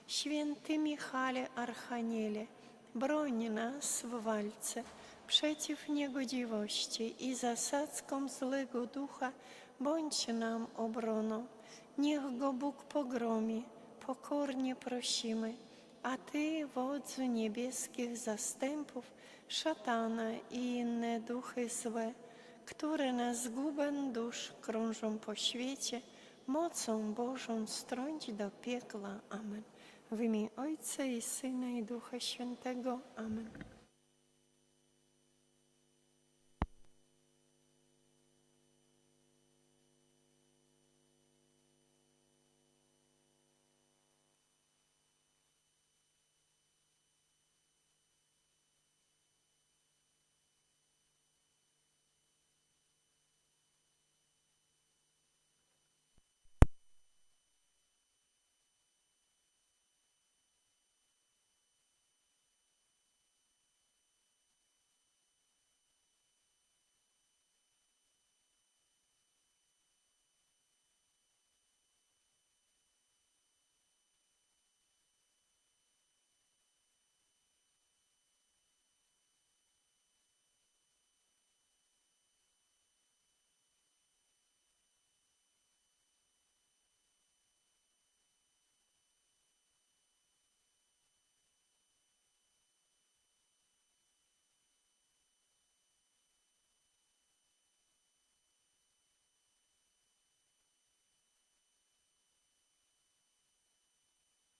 Święty Michale Archaniele, broń nas w walce przeciw niegodziwości i zasadzkom złego ducha, bądź nam obroną. Niech go Bóg pogromi, pokornie prosimy. A Ty, wodzu niebieskich zastępów, szatana i inne duchy złe, które na zgubę dusz krążą po świecie, mocą Bożą strąć do piekla. Amen. W imię Ojca i Syna i Ducha Świętego. Amen.